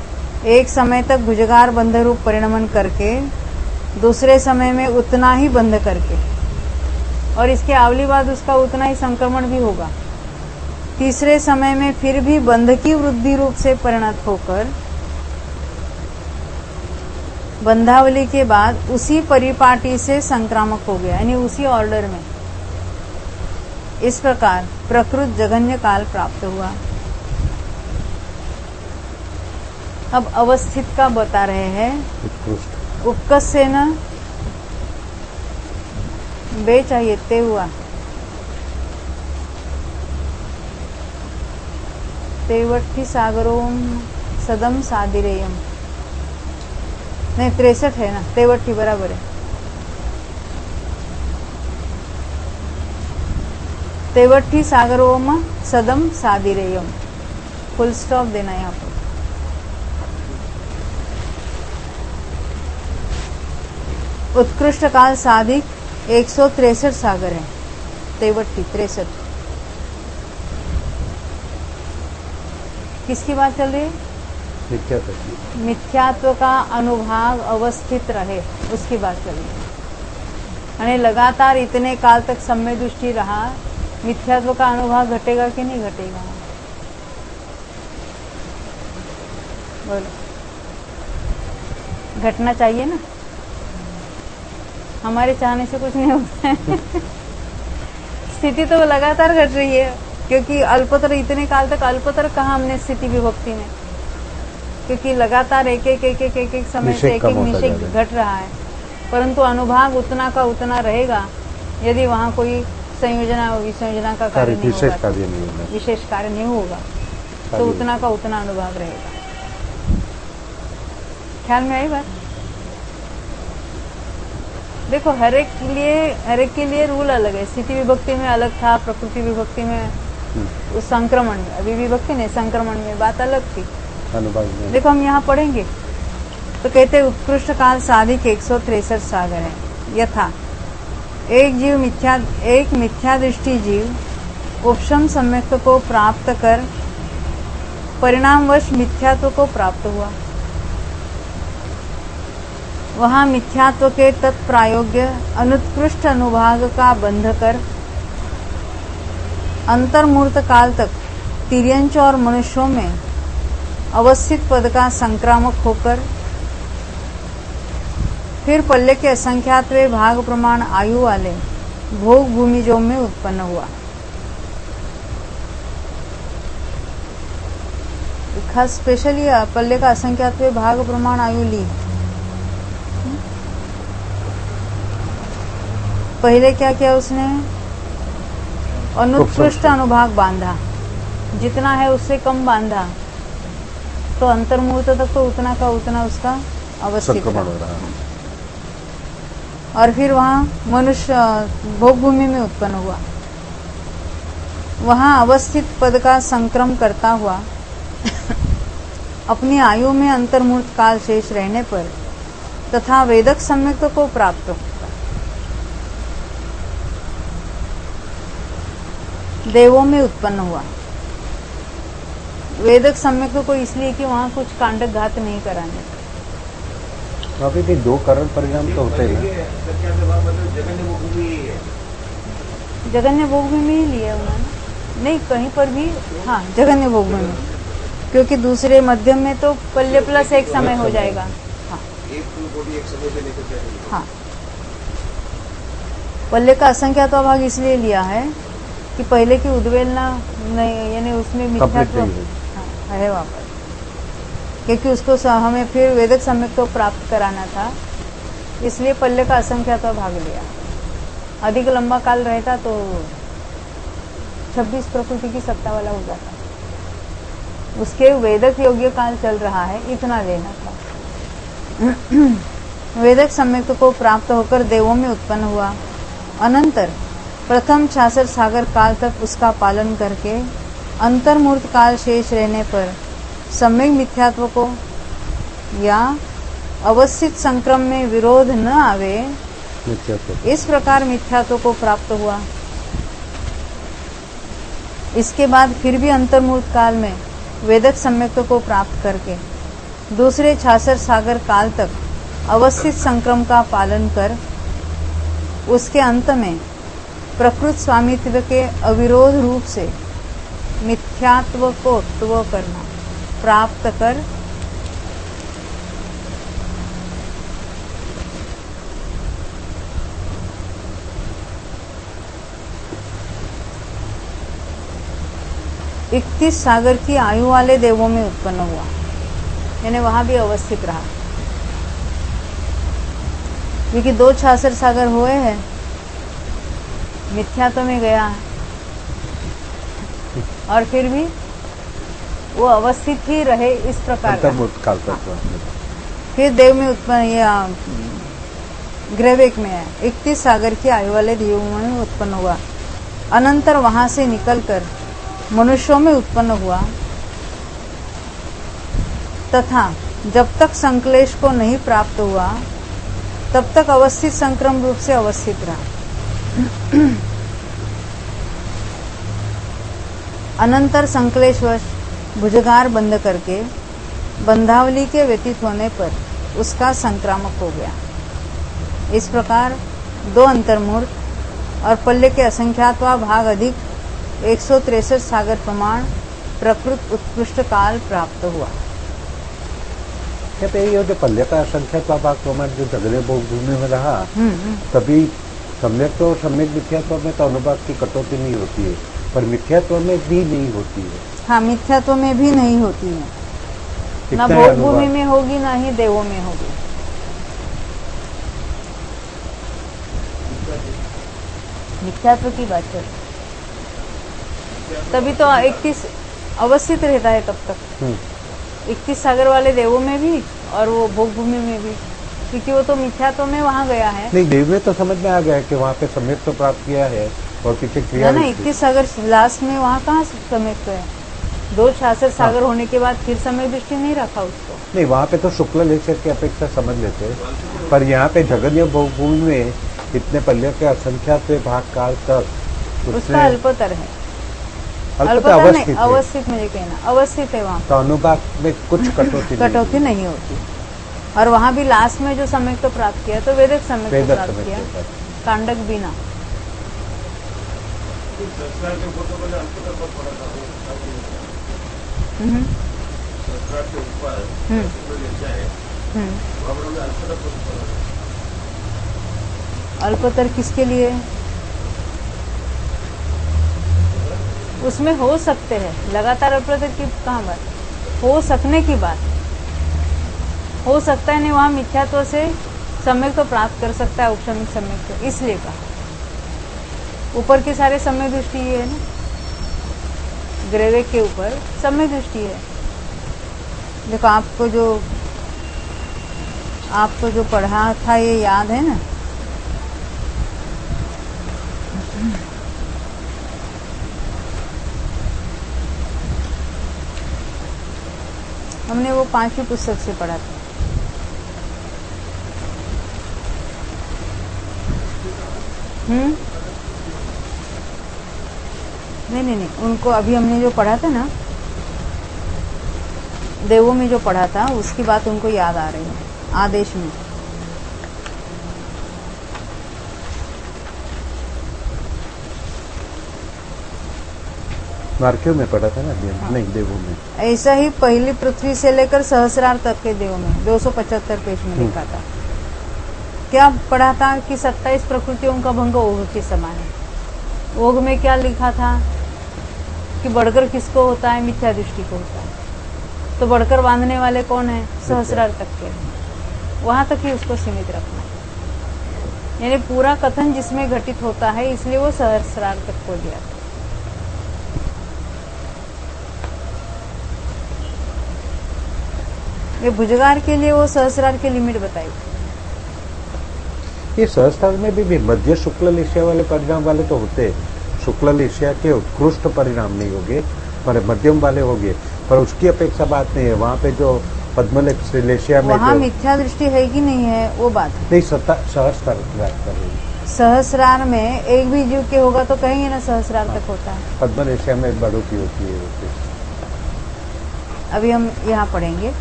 एक समय तक भुजगार बंध रूप परिणमन करके दूसरे समय में उतना ही बंध करके, और इसके आवली बाद उसका उतना ही संक्रमण भी होगा। तीसरे समय में फिर भी बंध की वृद्धि रूप से परिणत होकर बंधावली के बाद उसी परिपाटी से संक्रामक हो गया, यानी उसी ऑर्डर में। इस प्रकार प्रकृत जघन्य काल प्राप्त हुआ। अब अवस्थित का बता रहे हैं। उपकस से न बे चाहिए ते हुआ, तेवट्ठी सागरोम सदम सादिरेयम, नहीं 63 है ना, तेवट्ठी बराबर है। तेवट्ठी सागरोम सदम सादिरेयम, फुल स्टॉप देना यहाँ पर। उत्कृष्ट काल साधिक 163 सागर है, तेवट्ठी 63। किसकी बात चल रही है? मिथ्यात्व का अनुभाग अवस्थित रहे, उसकी बात चल रही है। यानी लगातार इतने काल तक सम्य दृष्टि रहा, मिथ्यात्व का अनुभाग घटेगा कि नहीं घटेगा? बोलो। घटना चाहिए ना, हमारे चाहने से कुछ नहीं होता है। स्थिति तो लगातार घट रही है, क्योंकि अल्पतर इतने काल तक अल्पतर कहा हमने स्थिति विभक्ति में, क्योंकि लगातार एक एक समय से एक निषेध घट रहा है, परंतु अनुभाग उतना का उतना रहेगा यदि वहाँ कोई संयोजना और विसंयोजना का कार्य नहीं होगा, विशेष कार्य नहीं होगा, तो उतना का उतना अनुभाग रहेगा। ख्याल में आई बात? देखो, हर एक के लिए रूल अलग है। स्थिति विभक्ति में अलग था, प्रकृति विभक्ति में, उस संक्रमण में, अभी विभक्ति नहीं संक्रमण में बात अलग थी। देखो हम यहाँ पढ़ेंगे तो कहते उत्कृष्ट काल साधिक 163 सागर है। यथा एक मिथ्या दृष्टि जीव उपशम सम्यक्त्व को प्राप्त कर परिणामवश मिथ्यात्व को प्राप्त हुआ। वहाँ मिथ्यात्व के तत्प्रायोग्य अनुत्कृष्ट अनुभाग का बंध कर अंतर्मूर्त काल तक तिर्यंच और मनुष्यों में अवस्थित पद का संक्रामक होकर फिर पल्ले के असंख्यातवें भाग प्रमाण आयु वाले भोग भूमिजों में उत्पन्न हुआ। खास स्पेशली पल्ले का असंख्यातवें भाग प्रमाण आयु ली। पहले क्या किया उसने? अनुत्कृष्ट अनुभाग बांधा, जितना है उससे कम बांधा, तो अंतर्मूर्त तक तो उतना का उतना उसका अवस्थित रहा। और फिर वहाँ मनुष्य भोग भूमि में उत्पन्न हुआ। वहाँ अवस्थित पद का संक्रम करता हुआ अपनी आयु में अंतर्मूर्त काल शेष रहने पर तथा वेदक सम्यक्त्व को प्राप्त होता। देवों में उत्पन्न हुआ। वेदक सम्यक्त्व को इसलिए कि वहाँ कुछ कांडक घात नहीं कराने। अभी भी दो कारण परिणाम तो होते हैं। जगन्य भोग में ही लिया उन्होंने, नहीं कहीं पर भी, हाँ जगन्य भोग में, क्योंकि दूसरे मध्यम में तो पल्ले प्लस एक समय हो जाएगा। हाँ, पल्ले का असंख्यात भाग इसलिए लिया है कि पहले की उद्वेलना नहीं, यानी उसमें मिथ्यात्व है वापस, क्योंकि उसको हमें फिर वेदक सम्यक्त्व प्राप्त कराना था, इसलिए पल्ले का असंख्यात भाग लिया। अधिक लंबा काल रहता तो 26 प्रकृति की सत्ता वाला हो जाता। उसके वेदक योग्य काल चल रहा है, इतना लेना था। वेदक सम्यक्त्व को प्राप्त होकर देवों में उत्पन्न हुआ। अनंतर प्रथम 66 सागर काल तक उसका पालन करके अंतर्मूर्त काल शेष रहने पर सम्यक मिथ्यात्व को या अवस्थित संक्रम में विरोध न आवे, इस प्रकार मिथ्यात्व को प्राप्त हुआ। इसके बाद फिर भी अंतर्मूर्त काल में वेदक सम्यक्त्व को प्राप्त करके दूसरे 66 सागर काल तक अवस्थित संक्रम का पालन कर उसके अंत में प्रकृत स्वामित्व के अविरोध रूप से मिथ्यात्व को त्व करना प्राप्त कर इकतीस सागर की आयु वाले देवों में उत्पन्न हुआ, यानी वहां भी अवस्थित रहा, क्योंकि 2 66 सागर हुए हैं, मिथ्यात्व में गया है और फिर भी वो अवस्थित ही रहे इस प्रकार का। फिर देव में उत्पन्न, ग्रहवेक में है, 31 सागर की आयु वाले देवों में उत्पन्न हुआ। अनंतर वहां से निकलकर मनुष्यों में उत्पन्न हुआ तथा जब तक संक्लेश को नहीं प्राप्त हुआ तब तक अवस्थित संक्रम रूप से अवस्थित रहा। अनंतर संक्लेशवश भुजगार बंद करके बंधावली के व्यतीत होने पर उसका संक्रामक हो गया। इस प्रकार 2 अंतर्मूर्त और पल्ले के असंख्यातवा भाग अधिक 163 सागर प्रमाण प्रकृत उत्कृष्ट काल प्राप्त हुआ। क्या पे ये जो पल्ले का असंख्यत्व भाग प्रमाण जो जगने भोग भूमि में रहा हम्म। तभी सम्यक तो सम्यक मिथ्यात्व में तो अनुभाग की कटौती नहीं होती है, पर मिथ्यात्व में भी नहीं होती है। हाँ, मिथ्यात्व में भी नहीं होती है, ना इतना भोग अनुभाग। भूमि में होगी ना ही देवों में होगी। मिथ्यात्व की बात है, तभी तो 31 अवस्थित रहता है तब तक। 31 सागर वाले देवों में भी और वो भोग भूमि में भी, क्योंकि वो तो मिथ्यात्व में वहां गया है नहीं, देव में तो समझ में आ गया कि वहाँ पे सम्यक तो प्राप्त किया है और पीछे क्रिया ना। भी थी। 31 सागर लास्ट में वहां कहाँ सम्यक है? 2 66 सागर होने के बाद फिर समय दृष्टि नहीं रखा उसको। नहीं, वहाँ पे तो शुक्ल लेक्चर की अपेक्षा समझ लेते, पर यहाँ पे जगन्य भोग भूमि में इतने पल्ले के असंख्यात भाग काल तक उसका अल्पतर है। अल्पतर नहीं, अवस्थित मुझे कहना, अवस्थित है वहाँ। तो अनुभाग में कुछ कटौती नहीं होती। और वहाँ भी लास्ट में जो समय तो प्राप्त किया तो वेदक समय तो प्राप्त किया, कांडक बिना। अल्पतर किसके लिए? उसमें हो सकते हैं लगातार अल्पतर की कहाँ बात, हो सकने की बात। हो सकता है नहीं, वहां मिथ्यात्व से सम्यक तो प्राप्त कर सकता है, औपचारिक सम्यक तो, इसलिए कहा। ऊपर के सारे सम्यक दृष्टि है ना, ग्रेवेक के ऊपर सम्यक दृष्टि है। देखो आपको जो पढ़ा था ये याद है ना? हमने वो 5वीं पुस्तक से पढ़ा था। नहीं, उनको अभी हमने जो पढ़ा था ना, देवों में जो पढ़ा था उसकी बात उनको याद आ रही है, आदेश में। मार्क्यों में पढ़ा था ना? हाँ। नहीं, देवों में। ऐसा ही पहली पृथ्वी से लेकर सहस्रार तक के देवों में 275 पेज में लिखा था। क्या पढ़ा था कि 27 प्रकृतियों का भंग ओघ के समान है। ओघ में क्या लिखा था कि बढ़कर किसको होता है? मिथ्या दृष्टि को होता है। तो बढ़कर बांधने वाले कौन है? सहस्रार तक के, वहां तक ही उसको सीमित रखना है। यानी पूरा कथन जिसमें घटित होता है, इसलिए वो सहस्रार तक को दिया था। ये भुजगार के लिए वो सहस्रार की लिमिट बताई। ये सहस्रार में भी मध्य शुक्ल लेशिया वाले परिणाम वाले तो होते, शुक्ल लेशिया के उत्कृष्ट परिणाम नहीं होंगे पर मध्यम वाले होंगे, पर उसकी अपेक्षा बात नहीं है। वहाँ पे जो पद्म लेशिया में वहाँ मिथ्या दृष्टि है कि नहीं है वो बात नहीं, सहस्रार की बात कर रही है। सहस्रार में एक भी जीव के होगा तो कहेंगे ना सहस्रार तक होता है। पद्म लेशिया में बढ़ोतरी होती है। अभी हम यहाँ पढ़ेंगे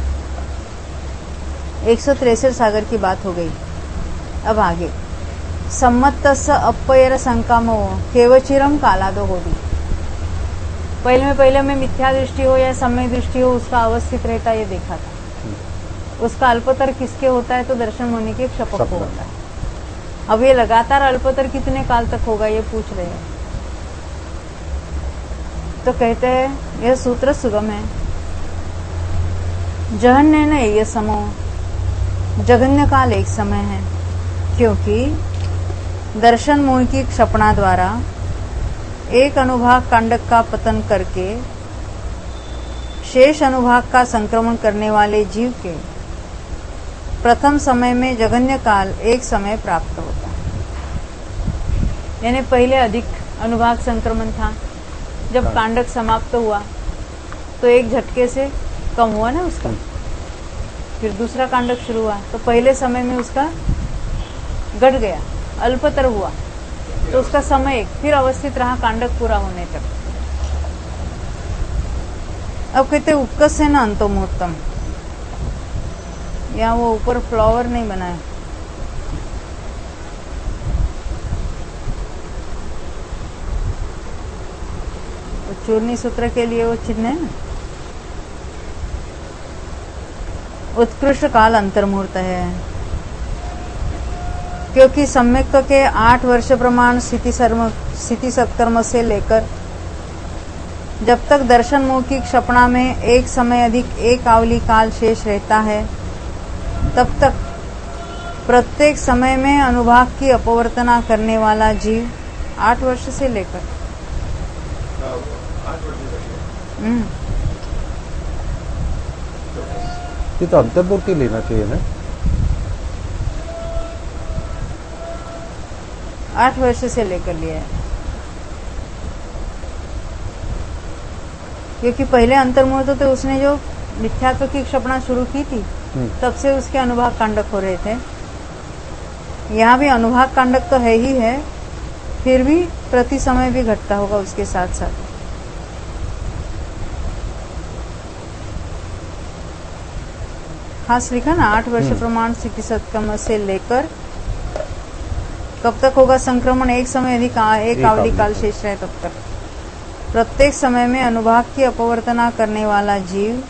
163 सागर की बात हो गई। अब आगे सम्मतस्य अपयर संकामो केवचिरम कालादो होगी। पहले में मिथ्या दृष्टि हो या सम्यक दृष्टि हो, उसका अवस्थित रहता ये देखा था। उसका अल्पतर किसके होता है? तो दर्शन होने के क्षपक को होता है। अब ये लगातार अल्पतर कितने काल तक होगा ये पूछ रहे हैं, तो कहते हैं यह सूत्र सुगम है। जहन्य नहीं ये समो, जगन्य काल एक समय है, क्योंकि दर्शन मोह की क्षपणा द्वारा एक अनुभाग कांडक का पतन करके शेष अनुभाग का संक्रमण करने वाले जीव के प्रथम समय में जगन्य काल एक समय प्राप्त होता है। यानी पहले अधिक अनुभाग संक्रमण था, जब कांडक समाप्त हुआ तो एक झटके से कम हुआ ना उसका, फिर दूसरा कांडक शुरू हुआ तो पहले समय में उसका घट गया, अल्पतर हुआ, तो उसका समय फिर अवस्थित रहा कांडक पूरा होने तक। अब कहते उत्कर्ष है ना अंतो मुहूर्तम, यहाँ वो ऊपर फ्लावर नहीं बना है, चूर्णी सूत्र के लिए वो चिन्ह है ना, उत्कृष्ट काल अंतर्मुहूर्त है, क्योंकि सम्यक के 8 वर्ष प्रमाण स्थिति सत्कर्म से लेकर जब तक दर्शन मुखी क्षपणा में एक समय अधिक एक आवली काल शेष रहता है, तब तक प्रत्येक समय में अनुभाग की अपवर्तना करने वाला जीव 8 वर्ष से लेकर 8 वर्ष ये तो अंतर्मुक्ति लेना चाहिए ना। 8 वर्ष से लेकर लिया है, क्योंकि पहले अंतर्मुहूर्त तो उसने जो मिथ्यात्व की क्षपणा शुरू की थी तब से उसके अनुभाग कांडक हो रहे थे। यहाँ भी अनुभाग कांडक तो है ही है, फिर भी प्रति समय भी घटता होगा उसके साथ साथ। खास लिखा ना 8 वर्ष प्रमाण स्थिति सत्कर्म से लेकर कब तक होगा संक्रमण, एक समय अधिक एक आवली काल शेष रहे तब तक प्रत्येक समय में अनुभाग की अपवर्तना करने वाला जीव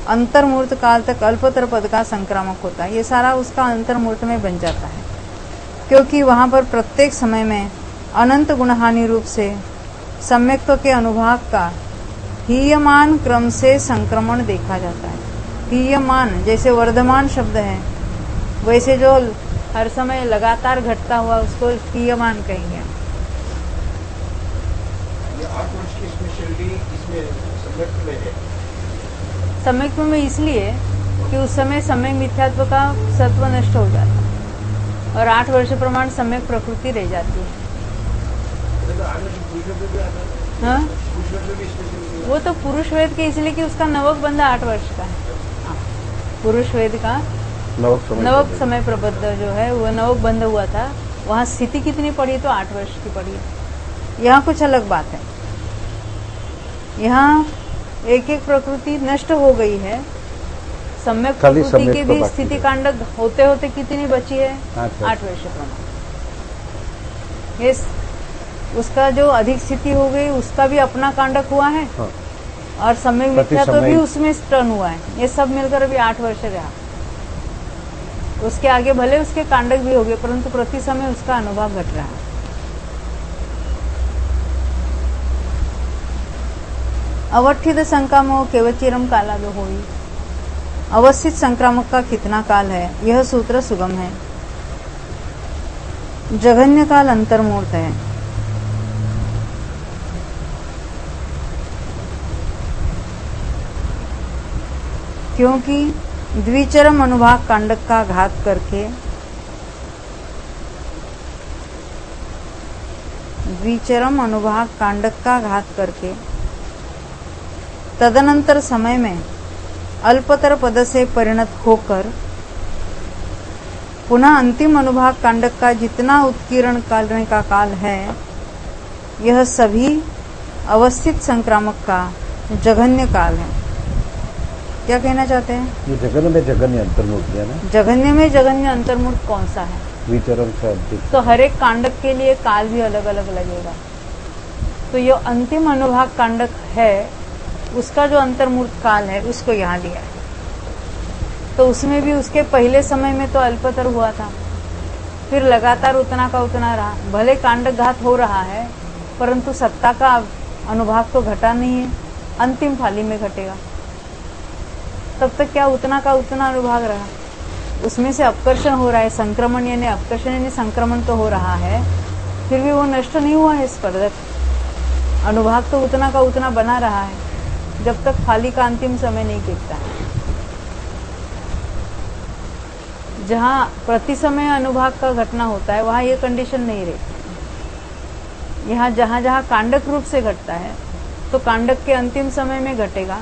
अंतर्मूर्त काल तक अल्पतर पद का संक्रामक होता है। ये सारा उसका अंतर्मूर्त में बन जाता है, क्योंकि वहां पर प्रत्येक समय में अनंत गुणहानि रूप से सम्यक्त्व के अनुभाग का हीयमान क्रम से संक्रमण देखा जाता है। हीयमान जैसे वर्धमान शब्द है, वैसे जो हर समय लगातार घटता हुआ उसको हीयमान कहेंगे। ये 8 वर्ष की स्पेशलिटी इसमें सम्यक में है। सम्यक्त्व में इसलिए कि उस समय सम्यक मिथ्यात्व का सत्व नष्ट हो जाता है और 8 वर्ष प्रमाण सम्यक प्रकृति रह जाती है। तो 8 वर्ष पुरुष में भी आता है। हाँ, पुरुष में भी स्पेशलिटी वो तो पुरुष वेद के इसलिए कि उसका नवक बंध 8 वर्ष का है। पुरुष वेद का नवक समय प्रबद्ध जो है वो नवक बंध हुआ था, वहाँ स्थिति कितनी पड़ी तो 8 वर्ष की पड़ी है। यहाँ कुछ अलग बात है, यहाँ एक एक प्रकृति नष्ट हो गई है, सम्यक प्रकृति की भी स्थिति कांडक होते होते कितनी बची है 8 वर्ष प्रमाण। ये उसका जो अधिक स्थिति हो गई उसका भी अपना कांडक हुआ है। हाँ। और सम्यक मिथ्या तो भी उसमें टर्न हुआ है। ये सब मिलकर अभी 8 वर्ष रहा। उसके आगे भले उसके कांडक भी हो गए, परंतु प्रति समय उसका अनुभव घट रहा है। अवस्थित संक्रामक केवचिरम कालादो होई। अवस्थित संक्रामक का कितना काल है, यह सूत्र सुगम है। जघन्य काल अंतर्मूर्त है। क्योंकि द्विचरम अनुभाग कांडक का घात करके तदनंतर समय में अल्पतर पद से परिणत होकर पुनः अंतिम अनुभाग कांडक का जितना उत्कीर्ण करने का काल है, यह सभी अवस्थित संक्रामक का जघन्य काल है। क्या कहना चाहते हैं? ये जघन्य में जघन्य अंतर्मूर्त है ना। जघन्य में जघन्य अंतर्मूर्त कौन सा है? विचरम से अधिक। तो हर एक कांडक के लिए काल भी अलग अलग लगेगा। तो ये अंतिम अनुभाग कांडक है, उसका जो अंतर्मूर्त काल है उसको यहाँ लिया है। तो उसमें भी उसके पहले समय में तो अल्पतर हुआ था, फिर लगातार उतना का उतना रहा। भले कांडक घात हो रहा है, परंतु सत्ता का अनुभाग तो घटा नहीं है, अंतिम फाली में घटेगा। तब तक क्या उतना का उतना अनुभाग रहा, उसमें से अपकर्षण हो रहा है, संक्रमण यानी अपकर्षण यानी संक्रमण तो हो रहा है, फिर भी वो नष्ट नहीं हुआ है स्पर्धक। अनुभाग तो उतना का उतना बना रहा है जब तक फाली का अंतिम समय नहीं गिरता है। जहाँ प्रति समय अनुभाग का घटना होता है वहाँ ये कंडीशन नहीं रहती। यहाँ जहाँ जहाँ कांडक रूप से घटता है तो कांडक के अंतिम समय में घटेगा,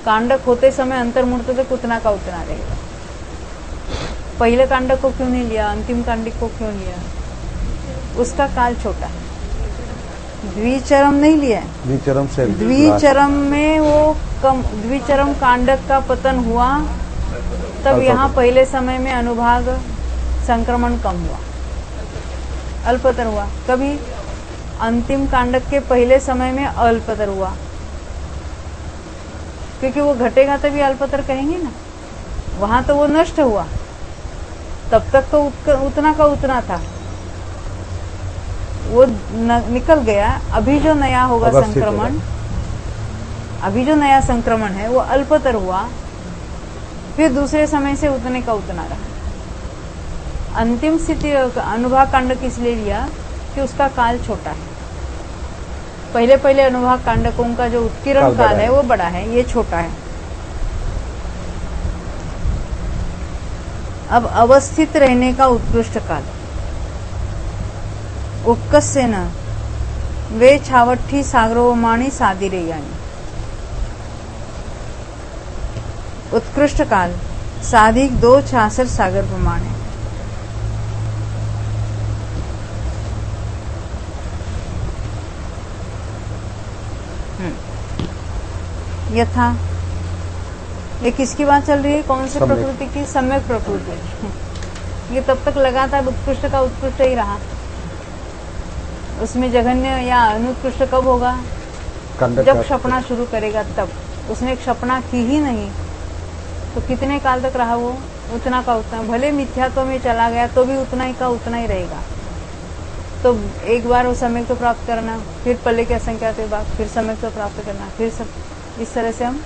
कांडक होते समय अंतर्मूर्त तक उतना का उतना रहेगा। पहले कांडक को क्यों नहीं लिया, अंतिम कांडक को क्यों लिया? उसका काल छोटा है। द्विचरम नहीं लिया, द्विचरम से द्विचरम में वो कम, द्विचरम कांडक का पतन हुआ तब यहाँ पहले समय में अनुभाग संक्रमण कम हुआ, अल्पतर हुआ। कभी अंतिम कांडक के पहले समय में अल्पतर हुआ, क्योंकि वो घटेगा तभी अल्पतर कहेंगे ना। वहां तो वो नष्ट हुआ, तब तक तो उतना का उतना था, वो निकल गया। अभी जो नया होगा अवस्थित संक्रमण, अभी जो नया संक्रमण है वो अल्पतर हुआ, फिर दूसरे समय से उतने का उतना रहा। अंतिम स्थिति अनुभाग कांडक इसलिए लिया कि उसका काल छोटा है। पहले पहले अनुभाग कांडकों का जो उत्कीर्ण काल है वो बड़ा है, ये छोटा है। अब अवस्थित रहने का उत्कृष्ट काल, उक्कस्सेन वे छावट्ठी सागरोमाणी सादिरे यानी उत्कृष्ट काल साधिक 266 सागर प्रमाण है। यथा ये किसकी बात चल रही है? कौन सी प्रकृति की? सम्यक प्रकृति। ये तब तक लगातार उत्कृष्ट का उत्कृष्ट ही रहा। उसमें जघन्य या अनुत्कृष्ट कब होगा? जब क्षपणा शुरू करेगा तब। उसने क्षपणा की ही नहीं तो कितने काल तक रहा वो? उतना का उतना। भले मिथ्यात्व में चला गया तो भी उतना ही का उतना ही रहेगा। तो एक बार वो सम्यक तो प्राप्त करना, फिर पल्ले के असंख्यात भाग, फिर सम्यक तो प्राप्त करना, फिर सब इस तरह से हम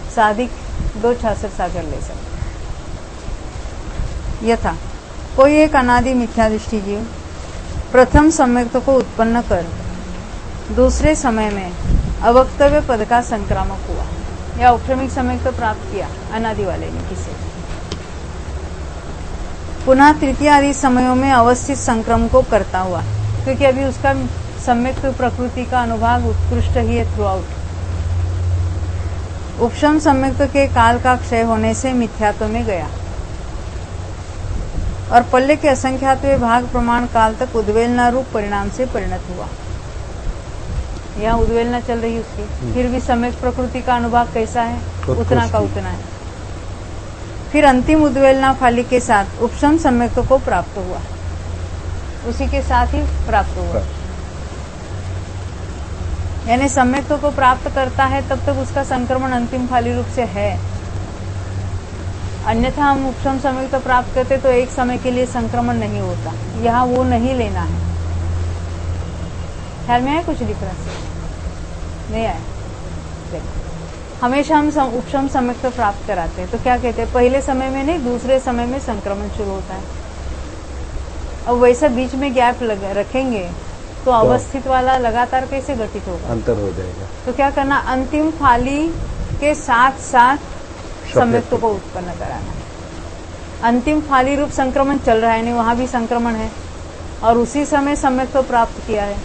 साधिक 266 सागर ले सकते। यथा कोई एक अनादि मिथ्यादृष्टि जीव प्रथम सम्यक को उत्पन्न कर दूसरे समय में अवक्तव्य पद का संक्रामक हुआ या औक्षमिक सम्यक तो प्राप्त किया अनादि वाले ने किसे, पुनः तृतीय आदि समयों में अवस्थित संक्रम को करता हुआ, क्योंकि अभी उसका सम्यक प्रकृति का अनुभाग उत्कृष्ट ही है थ्रू आउट। उपशम सम्यक के काल का क्षय होने से मिथ्यात्व में गया और पल्ले के असंख्यात भाग प्रमाण काल तक उद्वेलना रूप परिणाम से परिणत हुआ। यहाँ उद्वेलना चल रही उसकी, फिर भी सम्यक प्रकृति का अनुभाग कैसा है? उतना का उतना है। फिर अंतिम उद्वेलना फाली के साथ उपशम सम्यक को प्राप्त हुआ, उसी के साथ ही प्राप्त हुआ। यानी सम्यक को प्राप्त करता है तब तक उसका संक्रमण अंतिम फाली रूप से है। अन्यथा हम उपशम सम्यक तो प्राप्त करते तो एक समय के लिए संक्रमण नहीं होता। यहाँ वो नहीं लेना है। ख्याल में आया कुछ डिफरेंस? नहीं आया? हमेशा हम उपशम सम्यक तो प्राप्त कराते हैं तो क्या कहते हैं? पहले समय में नहीं, दूसरे समय में संक्रमण शुरू होता है। अब वैसा बीच में गैप रखेंगे तो अवस्थित वाला लगातार कैसे घटित होगा? अंतर हो जाएगा। तो क्या करना? अंतिम फाली के साथ साथ सम्यक को उत्पन्न कराना। अंतिम फाली रूप संक्रमण चल रहा है, नहीं वहां भी संक्रमण है और उसी समय सम्यक तो प्राप्त किया है,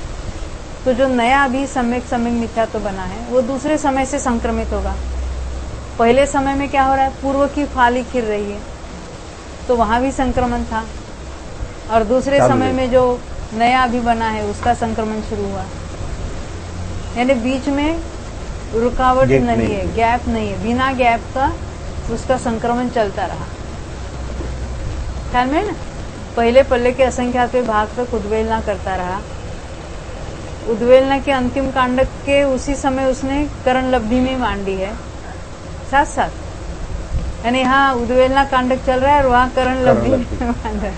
तो जो नया अभी सम्यक मिथ्या तो बना है वो दूसरे समय से संक्रमित होगा। पहले समय में क्या हो रहा है? पूर्व की फाली खिल रही है तो वहां भी संक्रमण था, और दूसरे समय में जो नया अभी बना है उसका संक्रमण शुरू हुआ। यानी बीच में रुकावट नहीं है, गैप नहीं है, बिना गैप का उसका संक्रमण चलता रहा। ख्याल में ना? पहले पल्ले के असंख्यात भाग तक उद्वेलना करता रहा। उद्वेलना के अंतिम कांडक के उसी समय उसने करण लब्धि में मांडी है साथ साथ। यानी यहाँ उद्वेलना कांडक चल रहा है और वहां करण लब्धि में मांड है।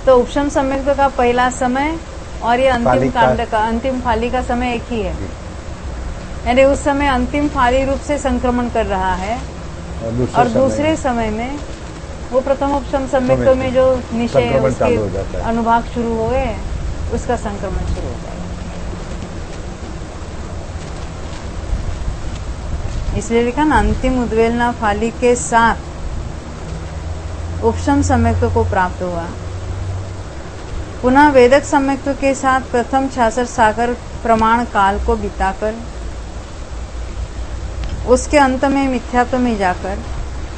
तो उपशम सम्यक का पहला समय और ये अंतिम कांड का अंतिम फाली का समय एक ही है। यानी उस समय अंतिम फाली रूप से संक्रमण कर रहा है और दूसरे समय में वो प्रथम उपशम सम्यक में जो निश्चय है उसके अनुभाग शुरू हो गए, उसका संक्रमण शुरू हो जाएगा। इसलिए लिखा ना, अंतिम उद्वेलना फाली के साथ उपशम सम्यक को प्राप्त हुआ। पुनः वेदक सम्यक्त्व के साथ प्रथम 66 सागर प्रमाण काल को बिताकर उसके अंत में मिथ्यात्व में जाकर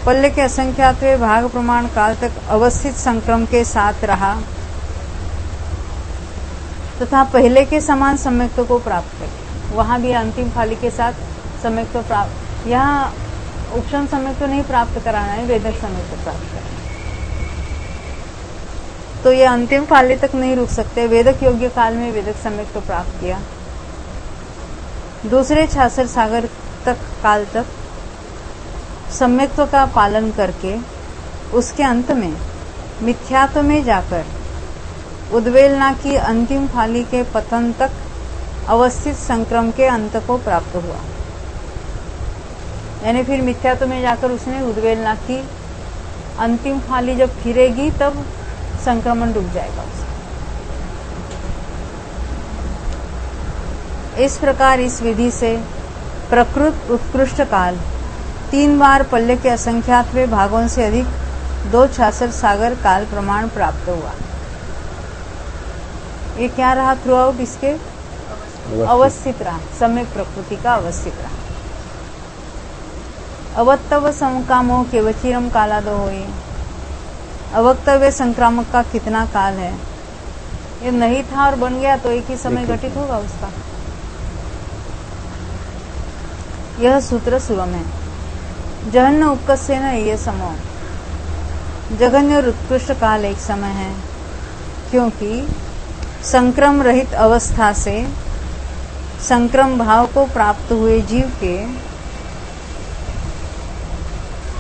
पल्ले के असंख्यात भाग प्रमाण काल तक अवस्थित संक्रम के साथ रहा तथा पहले के समान सम्यक्त्व को प्राप्त कर। वहां भी अंतिम फाली के साथ सम्यक्त्व प्राप्त, यहाँ उपशम सम्यक्त्व नहीं प्राप्त कराना है, वेदक सम्यक्त्व प्राप्त करना। तो ये अंतिम फाली तक नहीं रुक सकते। वेदक योग्य काल में वेदक सम्यक तो प्राप्त किया, दूसरे 66 सागर काल तक सम्यक्त्व का पालन करके उसके अंत में मिथ्यात्व में जाकर उद्वेलना की अंतिम फाली के पतन तक अवस्थित संक्रम के अंत को प्राप्त हुआ। यानी फिर मिथ्यात्व में जाकर उसने उद्वेलना की अंतिम फाली जब फिरेगी तब संक्रमण रुक जाएगा उसका। इस प्रकार इस विधि से प्रकृत उत्कृष्ट काल 3 बार पल्ले के असंख्यातवें भागों से अधिक 266 सागर काल प्रमाण प्राप्त हुआ। ये क्या रहा थ्रू आउट इसके अवस्थित रहा, सम्यक प्रकृति का अवस्थित रहा। अवक्तव्य संकामो केवचिरम कालादो होई। अवक्तव्य संक्रामक का कितना काल है? ये नहीं था और बन गया तो एक ही समय घटित होगा उसका। यह सूत्र सुगम है। जहन्न उपकस्य न ये समो। जघन्य और उत्कृष्ट काल एक समय है, क्योंकि संक्रम रहित अवस्था से संक्रम भाव को प्राप्त हुए जीव के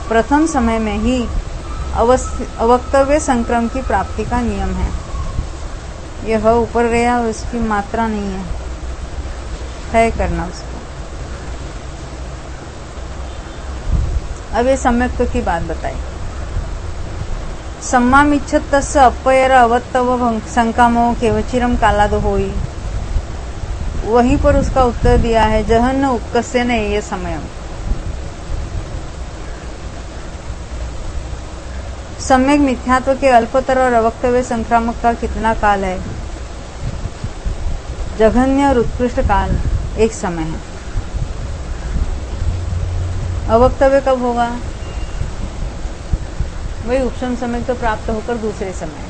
प्रथम समय में ही अवक्तव्य संक्रम की प्राप्ति का नियम है। यह ऊपर गया, उसकी मात्रा नहीं है, तय करना उसको। अब ये सम्यक्त्व की बात बताई। सम्मामिच्छत तस्य अपयर अवत्तव संकामो केवचिरम कालादो होई। वहीं पर उसका उत्तर दिया है जहन्न उपकस्य न ये समय। सम्यक मिथ्यात्व के अल्पतर और अवक्तव्य संक्रामक का कितना काल है? जघन्य और उत्कृष्ट काल एक समय है। अवक्तव्य कब होगा? वही उपशम समय तो प्राप्त होकर दूसरे समय।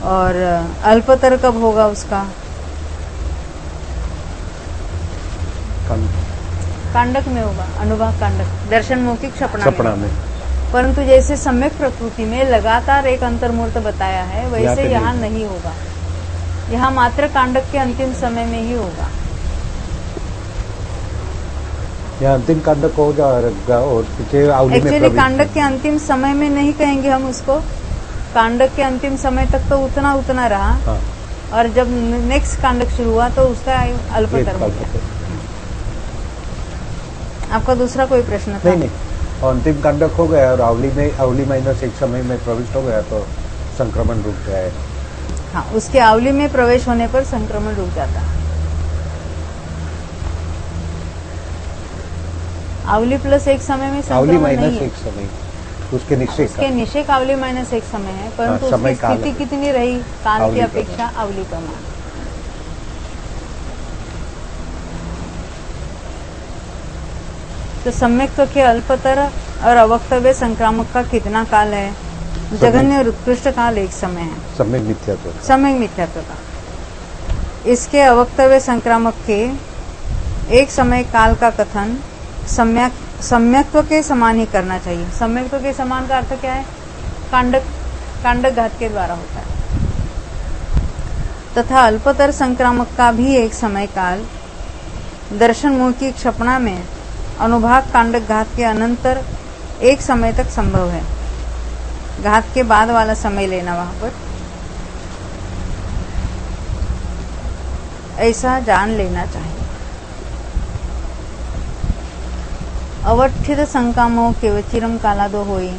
और अल्पतर कब होगा उसका? कांडक में होगा, अनुभाग कांडक, दर्शन मौखिक क्षपणा में। परंतु जैसे सम्यक प्रकृति में लगातार एक अंतर्मूर्त बताया है, वैसे यहाँ नहीं होगा। यहाँ मात्र कांडक के अंतिम समय में ही होगा। यहाँ अंतिम कांडक हो जाएगा और पीछे आवली में एक्चुअली कांडक के अंतिम समय में नहीं कहेंगे हम उसको। कांडक के अंतिम समय तक तो उतना उतना रहा। हाँ। और जब नेक्स्ट कांडक शुरू हुआ तो उसका अल्पतर हो गया। आपका दूसरा कोई प्रश्न था? नहीं, अंतिम कांडक हो गया और आवली माइनस एक समय में प्रविष्ट हो गया तो संक्रमण रुक जाए। हाँ, उसके आवली में प्रवेश होने पर संक्रमण रुक जाता है। आवली प्लस एक समय में आवली संक्रमण नहीं माइनस है। एक समय उसके निश्चय आवली माइनस एक समय है, परंतु उसकी स्थिति कितनी रही काल की अपेक्षा आवली प्रमाण। तो सम्यक्त्व के अल्पतर और अवक्तव्य संक्रामक का कितना काल है? जघन्य और उत्कृष्ट काल एक समय है। सम्यक मिथ्यात्व का। इसके अवक्तव्य संक्रामक के एक समय काल का कथन सम्यक्त्व के समान ही करना चाहिए। सम्यक्त्व के समान का अर्थ क्या है? कांडक घात के द्वारा होता है। तथा अल्पतर संक्रामक का भी एक समय काल दर्शन मुख की क्षपणा में अनुभाग कांडक घात के अनंतर एक समय तक संभव है। घात के बाद वाला समय लेना वहां पर ऐसा जान लेना चाहिए। अवस्थित संकामो केवचिरम कालादो होई।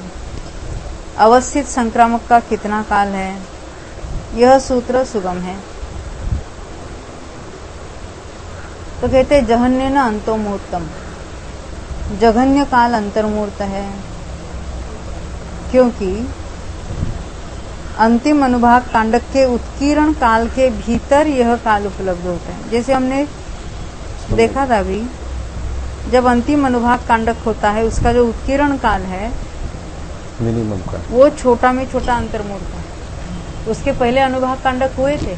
अवस्थित संक्रामक का कितना काल है? यह सूत्र सुगम है। तो कहते जघन्य न अंतोमूर्तम। जघन्य काल अंतर्मूर्त है, क्योंकि अंतिम अनुभाग कांडक के उत्कीर्ण काल के भीतर यह काल उपलब्ध होता है। जैसे हमने देखा था अभी, जब अंतिम अनुभाग कांडक होता है उसका जो उत्कीर्ण काल है मिनिमम का, वो छोटा में छोटा अंतर्मूर्त है। उसके पहले अनुभाग कांडक हुए थे,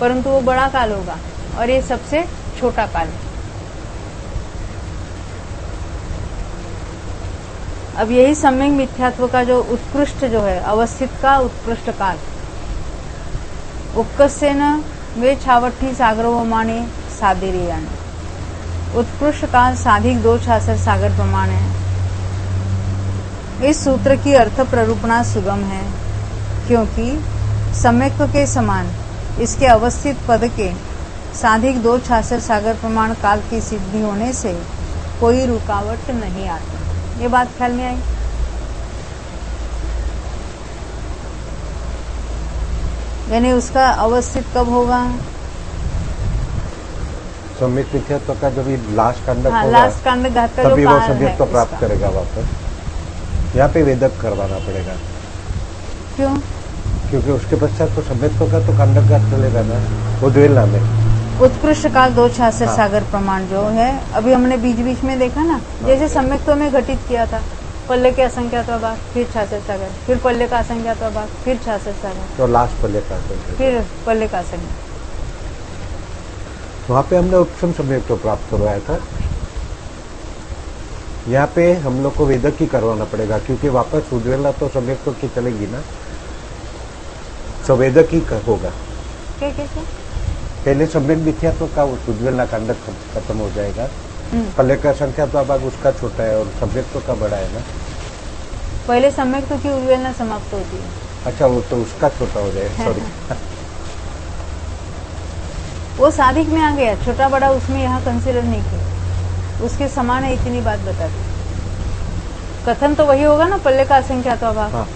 परंतु वो बड़ा काल होगा और ये सबसे छोटा काल है। अब यही सम्यक मिथ्यात्व का जो उत्कृष्ट जो है, अवस्थित का उत्कृष्ट काल, उपकस्येन वे छावट्ठी सागरो माने सादेरियाने। उत्कृष्ट काल साधिक 2 छासर सागर प्रमाण है। इस सूत्र की अर्थ प्ररूपणा सुगम है, क्योंकि सम्यक्त्व के समान इसके अवस्थित पद के साधिक 2 छासर सागर प्रमाण काल की सिद्धि होने से कोई रुकावट नहीं आती। ये बात ख्याल में आई? यानी उसका अवस्थित कब होगा? सम्यक मिथ्यात्व का जब ये लास्ट कांडक हाँ, होगा लास्ट कांड घात का जो तभी वो काल है सम्यक तो प्राप्त इसका। करेगा वापस। यहाँ पे वेदक करवाना पड़ेगा, क्यों? क्योंकि उसके पश्चात तो सम्यक का तो कांडक घात चलेगा ना, वो द्वेल नाम है। उत्कृष्ट काल 2 छासर हाँ। सागर प्रमाण जो है, अभी हमने बीच बीच में देखा ना, जैसे सम्यक्त्व में घटित किया था, पल्ले के असंख्यात्व भाग, फिर छासर सागर, फिर पल्ले का असंख्यात्व भाग, फिर छासर सागर, तो लास्ट पल्ले का फिर पल्ले का असंख्या। वहाँ पे हमने उपशम सम्यक तो प्राप्त करवाया था। यहाँ पे हम लोग को वेदक ही करवाना पड़ेगा, क्योंकि वापस उद्वेलना तो सम्यक तो की चलेगी ना, तो वेदक ही होगा। क्या कैसे? पहले सम्यक मिथ्यात्व का उद्वेलना कांडक खत्म हो जाएगा, पल्ले का संख्या तो भाग उसका छोटा है और सम्यक का बड़ा है ना। पहले सम्यक्त्व की उद्वेलना समाप्त होती है। अच्छा, वो तो उसका छोटा हो जाएगा, सॉरी। वो साधिक में आ गया, छोटा बड़ा उसमें यहाँ कंसिडर नहीं किया, उसके समान है, इतनी बात बता दी। कथन तो वही होगा ना, पल्ले का असंख्यात्व भाग। हाँ।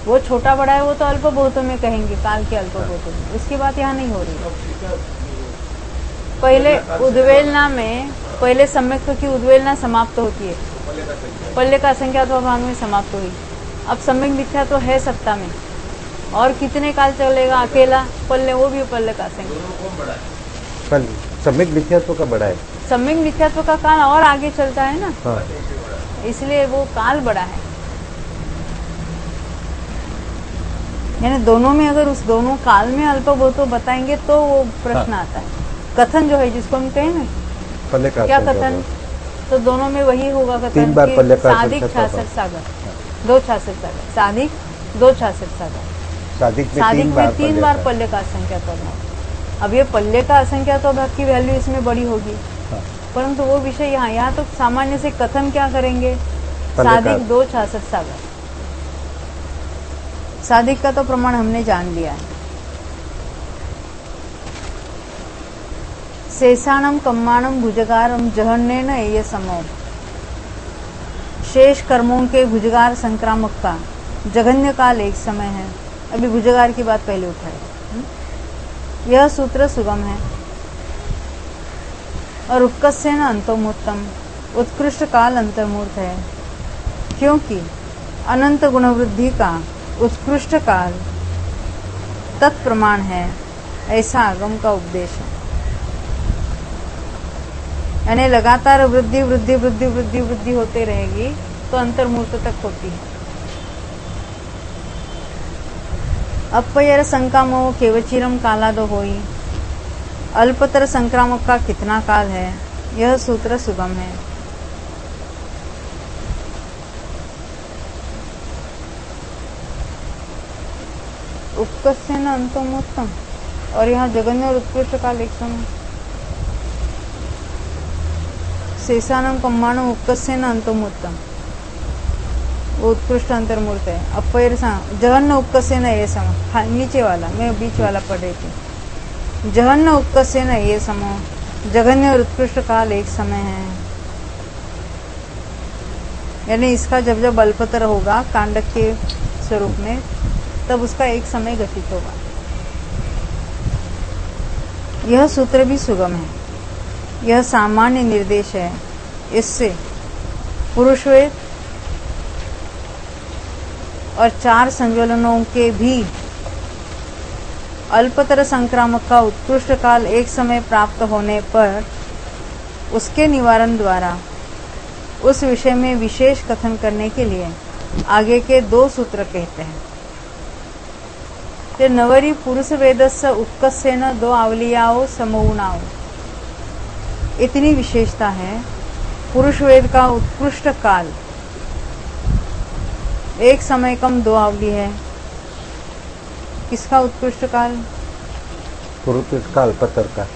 वो छोटा बड़ा है, वो तो अल्प बहुतों में कहेंगे, काल के अल्प बहुतों में, उसकी बात यहाँ नहीं हो रही है। पहले उद्वेलना में, पहले सम्यक्त्व की उद्वेलना समाप्त होती है, पल्ले का असंख्यात्व भाग में समाप्त हुई। अब सम्यक मिथ्यात्व है सत्ता में, और कितने काल चलेगा अकेला पल्ले, वो भी पल्ले का असंख्यात्व। सम्यक मिथ्यात्व का बड़ा है। सम्यक मिथ्यात्व का काल और आगे चलता है ना, हाँ। इसलिए वो काल बड़ा है। यानी दोनों में अगर उस दोनों काल में अल्प बहुतो बताएंगे तो वो प्रश्न आता है। कथन जो है जिसको हम कहें ना, पल्ले का क्या असंख्यात्व कथन, तो दोनों में वही होगा कथन 3 बार कि पल्ले का साधिक असंख्यात्व छासर सागर, 2 छासर सागर, साधिक 2 छासर सागर, साधिक साधिक में में 3 बार का। पल्ले का असंख्यात्व भाग। अब ये पल्ले का असंख्यात्व भाग की वैल्यू इसमें बड़ी होगी, हाँ। परंतु वो विषय यहाँ तो सामान्य से कथन क्या करेंगे, पल्ले का- साधिक 2 छासर सागर। साधिक का तो प्रमाण हमने जान लिया है। शेषाणम कम्माणम भुजगारम जहन्नेन एय समो। शेष कर्मों के भुजगार संक्रामक का जघन्य काल एक समय है। अभी भुजगार की बात पहले उठाई। यह सूत्र सुगम है और उत्कर्षेण अंतोमुत्तम, उत्कृष्ट काल अंतर्मूर्त है, क्योंकि अनंत गुणवृद्धि का उत्कृष्ट काल तत्प्रमाण है, ऐसा आगम का उपदेश है। यानी लगातार वृद्धि वृद्धि वृद्धि वृद्धि वृद्धि होते रहेगी तो अंतर्मूर्त तक होती है। अपयर संकामो केवचिरम कालादो होई। अल्पतर संक्रामक का कितना काल है, यह सूत्र सुगम है। उत्कर्षेण अंतोमुत्तम, और यहाँ जघन्य और उत्कृष्ट काल एक समय। शेषानम कम्माणम उत्कर्षेण अंतोमुत्तम, वो उत्कृष्ट अंतर्मूर्त है। अपयर जघन्य उत्कर्षेण ये समय, नीचे वाला, मैं बीच वाला पढ़ रही थी। जघन्य उत्कर्षेण ये समय, जघन्य और उत्कृष्ट काल एक समय है। यानी इसका जब जब अल्पतर होगा कांडक के स्वरूप में, तब उसका एक समय घटित होगा। यह सूत्र भी सुगम है, यह सामान्य निर्देश है। इससे पुरुषवेद और 4 संज्वलनों के भी अल्पतर संक्रामक का उत्कृष्ट काल एक समय प्राप्त होने पर उसके निवारण द्वारा उस विषय में विशेष कथन करने के लिए आगे के 2 सूत्र कहते हैं। ते नवरी पुरुष वेदस्य उत्कर्षेण 2 आवलियाओ समूनाओ। इतनी विशेषता है पुरुष वेद का उत्कृष्ट काल एक समय कम 2 आवली है। किसका उत्कृष्ट काल? पुरुष का अल्पतर का।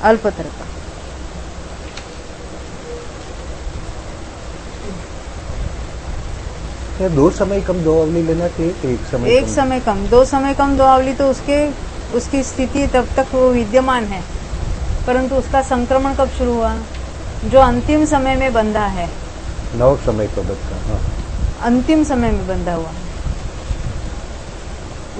अल्पतर का। क्या 2 समय कम 2 अवली लेना चाहिए कि 1 समय एक कम? समय कम, 2 समय कम 2 आवली तो उसकी स्थिति तब तक वो विद्यमान है, परंतु उसका संक्रमण कब शुरू हुआ? जो अंतिम समय में बंधा है, 9 समय को बदका। हाँ, अंतिम समय में बंधा हुआ,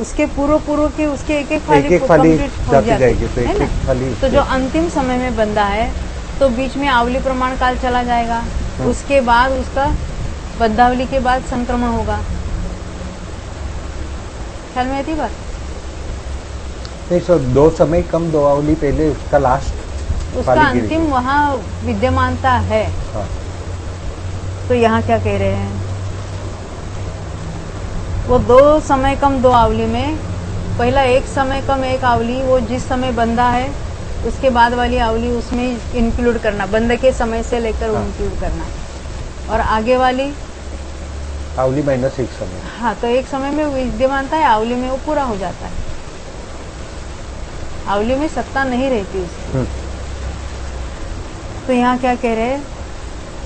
उसके पूर्व के उसके एक एक फाली एक-एक फाली complete हो जाती जाती जाएगी, तो है एक-एक ना? फाली तो जो अंतिम समय में बंधा है तो बीच में आवली प्रमाण काल चला जाएगा, उसके बाद उसका बद्धावली के बाद संक्रमण होगा। ख्याल में आती बात? नहीं सर, 2 समय कम 2 अवली पहले उसका लास्ट उसका फाली गिरी। अंतिम वहाँ विद्यमानता है। हाँ, तो यहाँ क्या कह रहे हैं? वो 2 समय कम 2 आवली में पहला 1 समय कम 1 आवली, वो जिस समय बंधा है उसके बाद वाली आवली उसमें इंक्लूड करना, बंध के समय से लेकर हाँ। इंक्लूड करना, और आगे वाली अवली माइनस 1 समय। हाँ, तो 1 समय में विद्यमानता है, आवली में वो पूरा हो जाता है, आवली में सत्ता नहीं रहती उसकी। तो यहाँ क्या कह रहे हैं?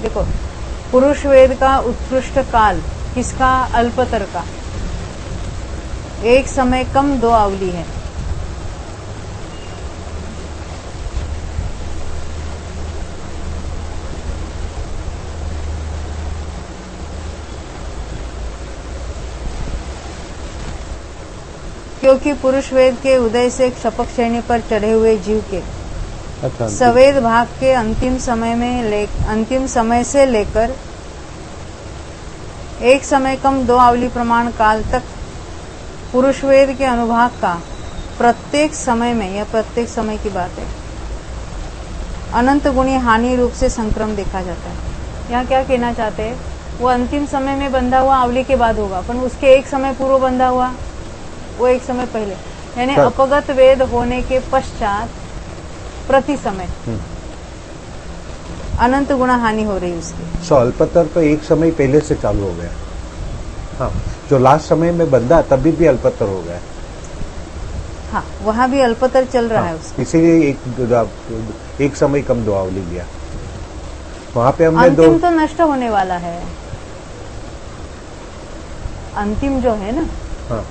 देखो, पुरुष वेद का उत्कृष्ट काल किसका? अल्पतर का। 1 समय कम 2 आवली है। क्योंकि पुरुष वेद के उदय से शपथ श्रेणी पर चढ़े हुए जीव के अच्छा, सवेद भाग के अंतिम समय से लेकर 1 समय कम 2 आवली प्रमाण काल तक पुरुष वेद के अनुभाग का प्रत्येक समय में, यह प्रत्येक समय की बात है, अनंत गुणी हानि रूप से संक्रम देखा जाता है। यहाँ क्या कहना चाहते हैं? वो अंतिम समय में बंधा हुआ आवली के बाद होगा, पर उसके 1 समय पूर्व बंधा हुआ, वो 1 समय पहले, यानी हाँ। अपगत वेद होने के पश्चात प्रति समय अनंत गुणा हानि हो रही उसकी। सो अल्पतर तो 1 समय पहले से चालू हो गया। हाँ, जो लास्ट समय में बंधा तभी भी अल्पतर हो गया। हाँ, वहां भी अल्पतर चल रहा है हाँ, उसका। इसीलिए एक समय कम 2 आवली लिया। वहां पे हमने अंतिम तो नष्ट होने वाला है, अंतिम जो है ना, हाँ,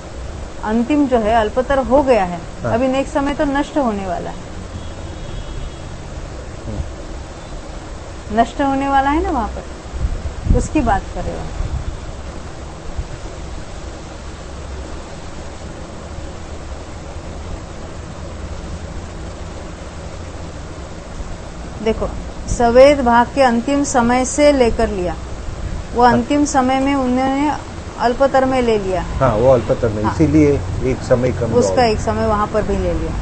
अंतिम जो है अल्पतर हो गया है, हाँ। अभी नेक्स्ट समय तो नष्ट होने वाला है, नष्ट होने वाला है ना वहां पर, उसकी बात कर रहे हो। देखो, सवेद भाग के अंतिम समय से लेकर लिया, वो अंतिम समय में उन्होंने अल्पतर में ले लिया, हाँ, वो अल्पतर में, हाँ। इसीलिए 1 समय कम 2 उसका आवली। 1 समय वहां पर भी ले लिया।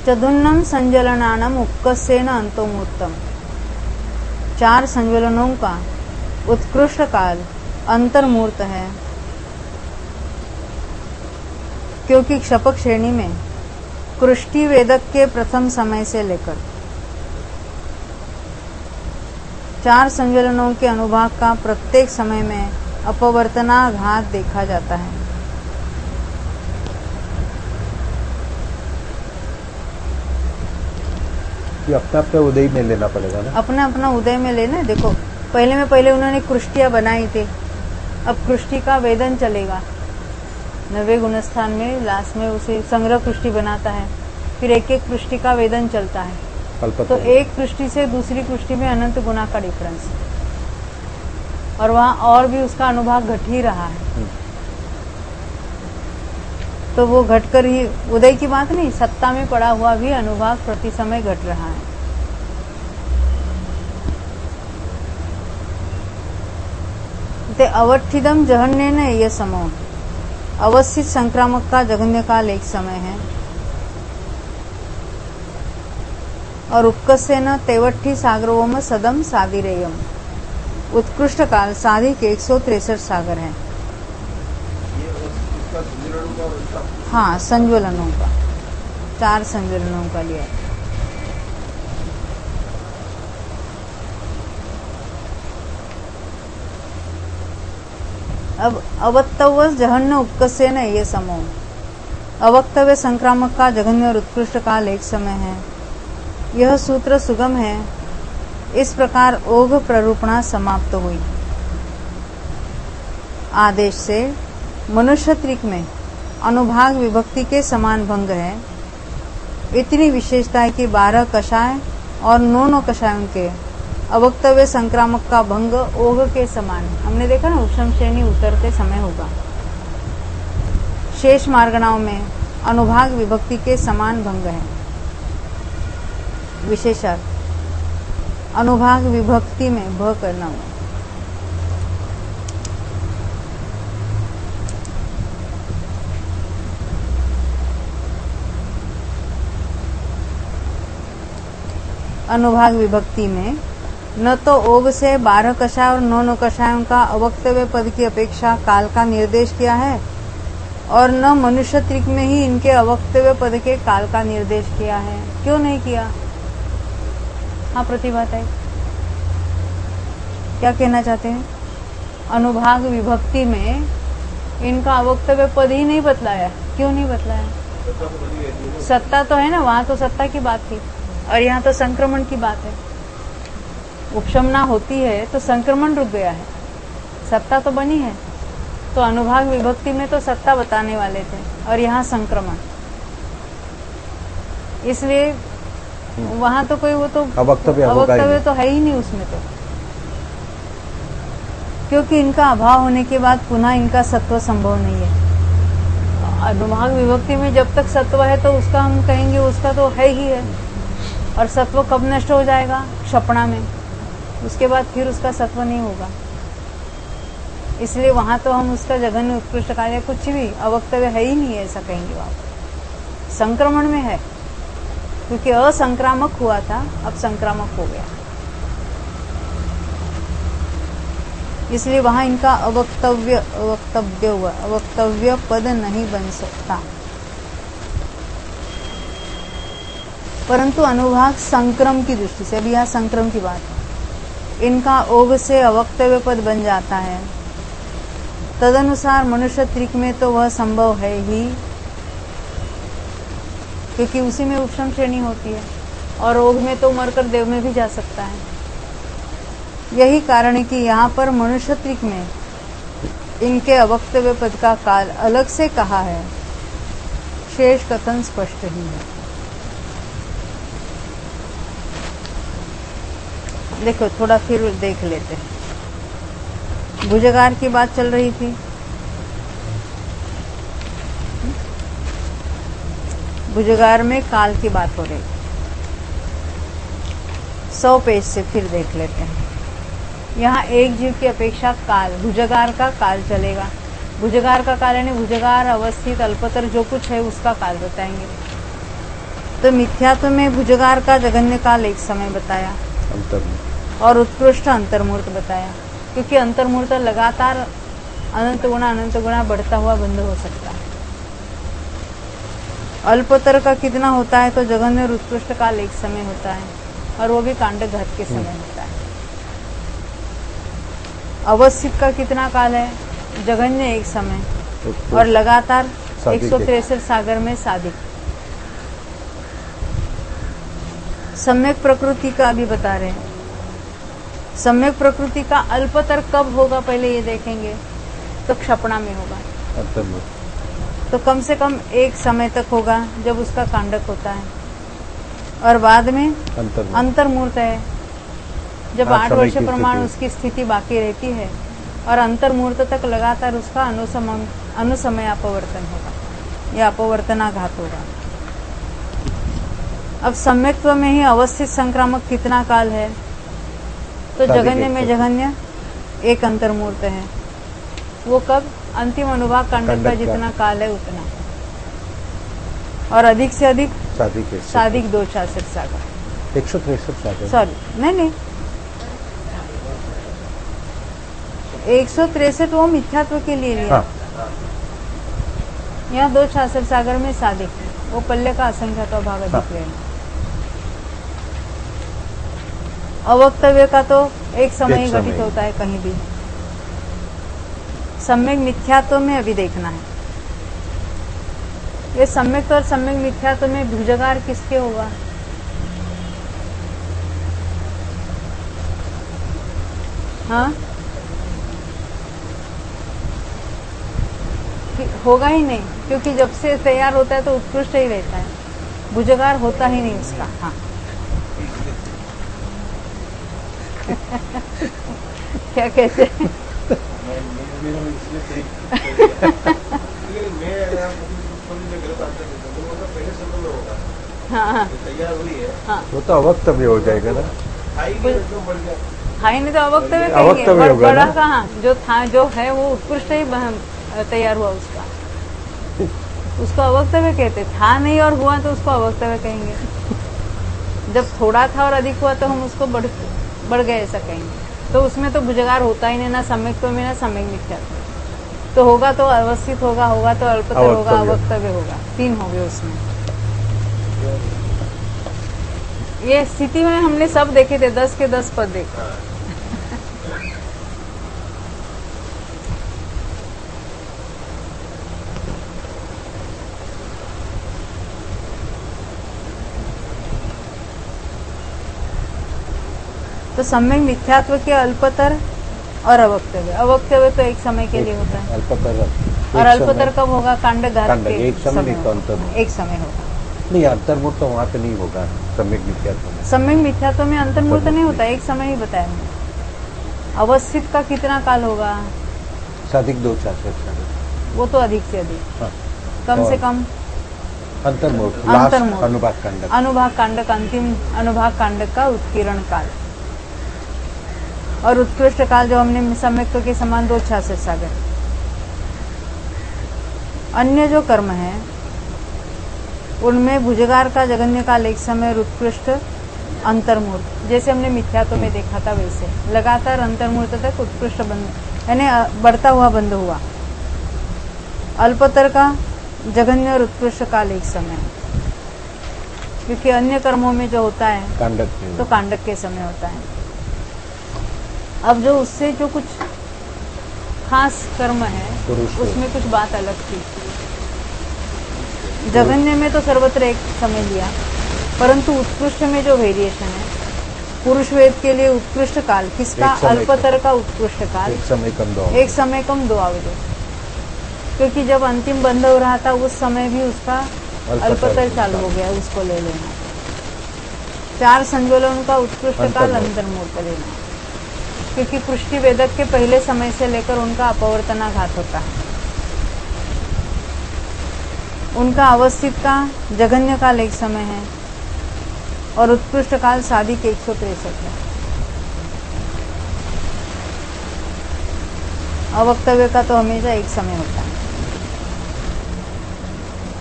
चतुर्नम संज्वलनानम उपकसेन अंतोमूर्तम, 4 संज्वलनों का उत्कृष्ट काल अंतर्मूर्त है, क्योंकि क्षपक श्रेणी में कृष्टि वेदक के प्रथम समय से लेकर 4 संज्वलनों के अनुभाग का प्रत्येक समय में अपवर्तनाघात देखा जाता है। ये अपने अपने उदय में लेना पड़ेगा ना। अपना अपना उदय में लेना। देखो, पहले उन्होंने कृष्टियां बनाई थी, अब कृष्टि का वेदन चलेगा, 90 गुणस्थान में लास्ट में उसे संग्रह कृष्टि बनाता है, फिर एक एक कृष्टि का वेदन चलता है, अल्पतर तो एक कृष्टि से दूसरी कृष्टि में अनंत गुना का डिफरेंस, और वहां और भी उसका अनुभाग घट ही रहा है, तो वो घटकर ही उदय की बात नहीं, सत्ता में पड़ा हुआ भी अनुभाग प्रति समय घट रहा है। ते अवच्छिदम जघन्य न ये समो, अवस्थित संक्रामक का जघन्य काल 1 समय है, और उपकस्य न तेवट्ठी सागरोम सदम सादिरेयम, उत्कृष्ट काल साधि के 163 सागर है। ये उसका संज्वलनों का और उसका हाँ, संज्वलनों का, 4 संज्वलनों का लिया। अब अवत्तवस जहन्न उपकस्य न ये समो, अवक्तव्य संक्रामक का जघन्य और उत्कृष्ट काल एक समय है। यह सूत्र सुगम है। इस प्रकार ओघ प्ररूपणा समाप्त हुई। आदेश से मनुष्य त्रिक में अनुभाग विभक्ति के समान भंग है। इतनी विशेषता है कि 12 कषाय और 9 कषायों के अवक्तव्य संक्रामक का भंग ओघ के समान है। हमने देखा ना, उपशम श्रेणी उतरते समय होगा। शेष मार्गणाओं में अनुभाग विभक्ति के समान भंग है। विशेषार्थ अनुभाग विभक्ति में भ करना हुआ। अनुभाग विभक्ति में न तो ओघ से 12 कषाय और 9 कषायों का अवक्तव्य पद की अपेक्षा काल का निर्देश किया है और न मनुष्य त्रिक में ही इनके अवक्तव्य पद के काल का निर्देश किया है। क्यों नहीं किया? हाँ प्रतिभाताई, क्या कहना चाहते हैं? अनुभाग विभक्ति में इनका अवक्तव्य पद ही नहीं बतलाया। क्यों नहीं बतलाया? सत्ता तो है ना, वहां तो सत्ता की बात थी और यहाँ तो संक्रमण की बात है। उपशमना होती है तो संक्रमण रुक गया है, सत्ता तो बनी है। तो अनुभाग विभक्ति में तो सत्ता बताने वाले थे और यहाँ संक्रमण, इसलिए वहां तो कोई वो तो अवक्तव्य तो है ही नहीं उसमें तो, क्योंकि इनका अभाव होने के बाद पुनः इनका सत्व संभव नहीं है। अनुभाग विभक्ति में जब तक सत्व है तो उसका हम कहेंगे उसका तो है ही है, और सत्व कब नष्ट हो जाएगा? क्षपणा में, उसके बाद फिर उसका सत्व नहीं होगा। इसलिए वहां तो हम उसका जघन्य उत्कृष्ट कार्य कुछ भी अवक्तव्य है ही नहीं, ऐसा कहेंगे वहां। संक्रमण में है, क्योंकि असंक्रामक हुआ था, अब संक्रामक हो गया, इसलिए वहां इनका अवक्तव्य हुआ, अवक्तव्य पद नहीं बन सकता। परंतु अनुभाग संक्रम की दृष्टि से, अभी यहाँ संक्रम की बात है, इनका ओघ से अवक्तव्य पद बन जाता है। तदनुसार मनुष्य त्रिक में तो वह संभव है ही, क्योंकि उसी में उपशम श्रेणी होती है, और ओघ में तो मरकर देव में भी जा सकता है। यही कारण है कि यहाँ पर मनुष्य त्रिक में इनके अवक्तव्य पद का काल अलग से कहा है। शेष कथन स्पष्ट ही है। देखो थोड़ा फिर देख लेते हैं। भुजगार की बात चल रही थी। भुजगार में काल की बात हो रही। 100 पेज से फिर देख लेते हैं। यहाँ एक जीव की अपेक्षा काल, भुजगार का काल चलेगा। भुजगार का काल यानी भुजगार अवस्थित अल्पतर जो कुछ है उसका काल बताएंगे। तो मिथ्यात्व में भुजगार का जघन्य काल एक समय बताया और उत्कृष्ट अंतर्मूर्त बताया, क्योंकि अंतर्मूर्त लगातार अनंत गुणा बढ़ता हुआ बंद हो सकता है। अल्पतर का कितना होता है? तो जघन्य और उत्कृष्ट काल एक समय होता है, और वो भी कांडघात के समय होता है। अवस्थित का कितना काल है? जघन्य एक समय, और लगातार 163 सागर में साधिक। सम्यक प्रकृति का अभी बता रहे हैं। सम्यक प्रकृति का अल्पतर कब होगा पहले ये देखेंगे, तो क्षपणा में होगा। तो कम से कम एक समय तक होगा जब उसका कांडक होता है, और बाद में अंतर्मूर्त है जब 8 वर्ष प्रमाण उसकी स्थिति बाकी रहती है, और अंतर्मूर्त तक लगातार उसका अनुसमयापवर्तन होगा या अपवर्तनाघात होगा। अब सम्यक्त्व में ही अवस्थित संक्रामक कितना काल है? तो जघन्य में जघन्य एक अंतर्मूर्त है। वो कब? अंतिम अनुभाग कांडक का जितना काल है उतना, और अधिक से अधिक साधिक 266 सागर, 163 सागर, सॉरी नहीं 163 वो मिथ्यात्व के लिए लिया। यहाँ 266 सागर में साधिक, वो पल्ले का असंख्यात्व भाग अधिक लेना। अवक्तव्य का तो एक समय ही घटित होता है कहीं भी। सम्यक मिथ्यात्व में अभी देखना है। ये सम्यक और सम्यक मिथ्यात्व में भुजगार किसके होगा? हाँ, होगा ही नहीं, क्योंकि जब से तैयार होता है तो उत्कृष्ट ही रहता है, भुजगार होता ही नहीं उसका। हाँ क्या कहते हैं? हाँ तैयार हुई है, हाँ, वो तो अवक्तव्य हो जाएगा ना। हाँ ही नहीं तो अवक्तव्य कहेंगे। अवक्तव्य होगा बड़ा ना। कहाँ, जो था जो है वो उत्कृष्ट ही तैयार हुआ उसका, उसको अवक्तव्य कहते। था नहीं और हुआ तो उसको अवक्तव्य कहेंगे। जब थोड़ा था और अधिक हुआ तो हम उसको बढ़ गए ऐसा कहेंगे। तो उसमें तो भुजगार होता ही नहीं, ना सम्यक्त्व में ना सम्यक मिथ्यात्व। तो होगा तो अवस्थित होगा, होगा तो अल्पतर होगा, अवक्तव्य होगा, तीन हो गए उसमें। ये स्थिति में हमने सब देखे थे, 10 के 10 पद देखे। तो सम्यक मिथ्यात्व के अल्पतर और अवक्तव्य। अवक्तव्य तो एक समय के लिए होता है, अल्पतर और अल्पतर कब होगा? कांडघात के एक समय नहीं तो होगा। अंतर्मुख। एक समय होगा। नहीं, अंतर्मुख तो वहाँ पे नहीं होगा सम्यक मिथ्यात्व में। सम्यक मिथ्यात्व में अंतर्मुख नहीं होता, एक समय ही बताया मैंने। अवस्थित का कितना काल होगा? साधिक 2 शासक, वो तो अधिक से अधिक, हाँ। कम से और कम अंतर्मुख, अंतर्मुख। लास्ट अनुभाग कांडक। अनुभाग कांडक, अंतिम अनुभाग कांडक का उत्कीर्ण काल। और उत्कृष्ट काल जो हमने सम्यक्त्व के समान 2 शासक सागर। अन्य जो कर्म है उनमें भुजगार का जगन्य काल एक समय, उत्कृष्ट अंतर्मूर्त, जैसे हमने मिथ्यात्व में देखा था वैसे लगातार अंतर्मूर्त तक उत्कृष्ट बंद यानी बढ़ता हुआ बंद हुआ। अल्पतर का जगन्य और उत्कृष्ट काल एक समय, क्योंकि अन्य कर्मों में जो होता है कांडक में तो कांडक के समय होता है। अब जो उससे जो कुछ खास कर्म है पुरुष को। उसमें कुछ बात अलग थी। जगन्य में तो सर्वत्र एक समय लिया, परंतु उत्कृष्ट में जो वेरिएशन है, पुरुष वेद के लिए उत्कृष्ट काल किसका? एक समय अल्पतर का उत्कृष्ट काल, एक समय कम 2 एक समय कम 2 आवेदन, क्योंकि जब अंतिम बंद हो रहा था उस समय भी उसका अल्पतर चालू हो गया, उसको ले लेना। 4 संज्वलन का उत्कृष्ट काल अंतर्मूर्त लेना, क्योंकि पुष्टि वेदक के पहले समय से लेकर उनका अपवर्तनाघात होता है। उनका अवस्थित का जगन्य काल एक समय है और उत्कृष्ट काल साधिक 163 है। अवक्तव्य का तो हमेशा एक समय होता है।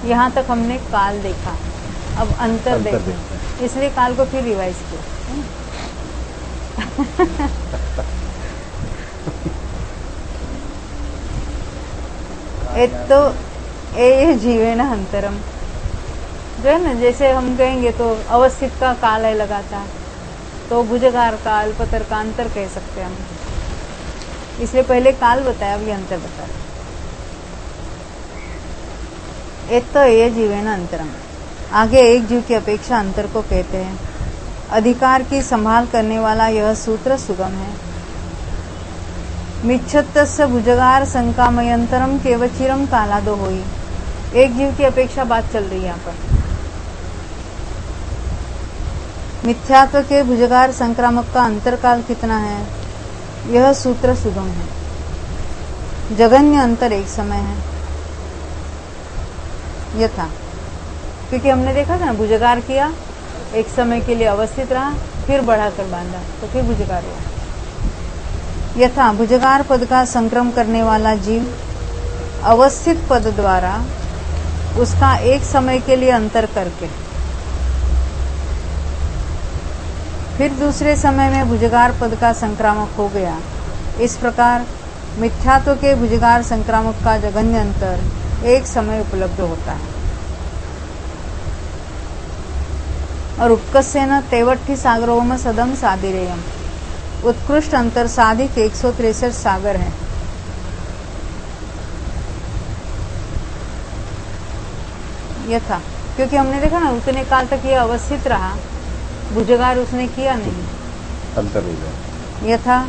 यहाँ तक हमने काल देखा, अब अंतर देखें, इसलिए काल को फिर रिवाइज किया। एक तो ये जीवेन अंतरम जो है ना, जैसे हम कहेंगे तो अवस्थित का काल है लगातार, तो भुजगार का अल्पतर का अंतर कह सकते हैं हम। इसलिए पहले काल बताया, अभी अंतर बताया। एक तो ये जीवेन अंतरम, आगे एक जीव की अपेक्षा अंतर को कहते हैं। अधिकार की संभाल करने वाला यह सूत्र सुगम है। मिच्छत्तस्य भुजगार संकामयंतरम केवचिरम कालादो होई। एक जीव की अपेक्षा बात चल रही है यहाँ पर। मिथ्यात्व के भुजगार संक्रामक का अंतरकाल कितना है? यह सूत्र सुगम है। जगन्य अंतर एक समय है यथा, क्योंकि हमने देखा था ना, भुजगार किया, एक समय के लिए अवस्थित रहा, फिर बढ़ाकर बांधा तो फिर भुजगार हुआ। यथा भुजगार पद का संक्रम करने वाला जीव अवस्थित पद द्वारा उसका एक समय के लिए अंतर करके फिर दूसरे समय में भुजगार पद का संक्रामक हो गया। इस प्रकार मिथ्यात्व के भुजगार संक्रामक का जगन्य अंतर एक समय उपलब्ध होता है। और उत्कर्षेन तेवट्ठी सागरोम सदम सादिरेयम, उत्कृष्ट अंतर साधिक 163 सागर है। यथा, क्योंकि हमने देखा ना उतने काल तक ये अवस्थित रहा, भुजगार उसने किया नहीं। अंतर हो गया। यथा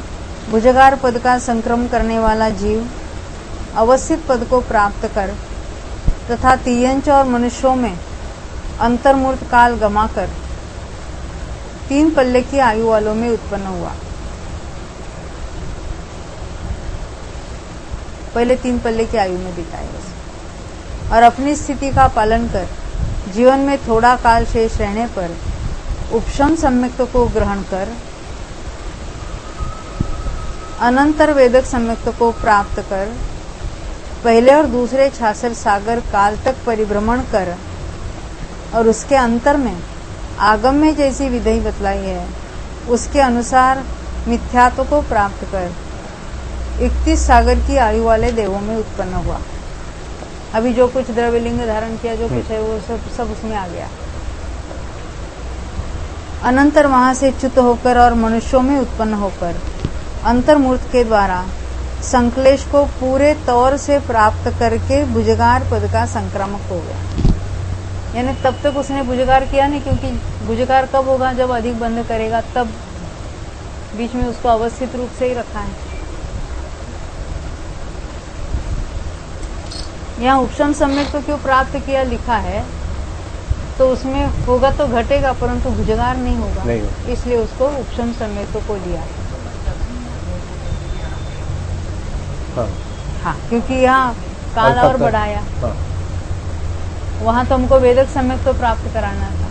भुजगार पद का संक्रमण करने वाला जीव अवस्थित पद को प्राप्त कर तथा तीयंच और मनुष्यों में अंतर्मूर्त काल गमाकर 3 पल्ले की आयु वालों में उत्पन्न हुआ। पहले 3 पल्ले की आयु में बिताए उसे, और अपनी स्थिति का पालन कर जीवन में थोड़ा काल शेष रहने पर उपशम सम्यक्त को ग्रहण कर अनंतर वेदक सम्यक्त को प्राप्त कर पहले और दूसरे 66 सागर काल तक परिभ्रमण कर और उसके अंतर में आगम में जैसी विधि बतलाई है उसके अनुसार मिथ्यात्व को प्राप्त कर 31 सागर की आयु वाले देवों में उत्पन्न हुआ। अभी जो कुछ द्रव्यलिंग धारण किया, जो कुछ है वो सब उसमें आ गया। अनंतर वहां से च्युत होकर और मनुष्यों में उत्पन्न होकर अंतर्मूर्त के द्वारा संक्लेश को पूरे तौर से प्राप्त करके भुजगार पद का संक्रामक हो गया। यानी तब तक उसने भुजगार किया नहीं, क्योंकि भुजगार कब होगा, जब अधिक बंध करेगा, तब बीच में उसको अवस्थित रूप से ही रखा है। यहाँ उपशम सम्यक तो क्यों प्राप्त किया लिखा है, तो उसमें होगा तो घटेगा, परंतु भुजगार नहीं होगा, इसलिए उसको उपशम सम्यक को लिया। हाँ, क्योंकि यहाँ काल और बढ़ाया। वहां तो हमको वेदक सम्यक तो प्राप्त कराना था।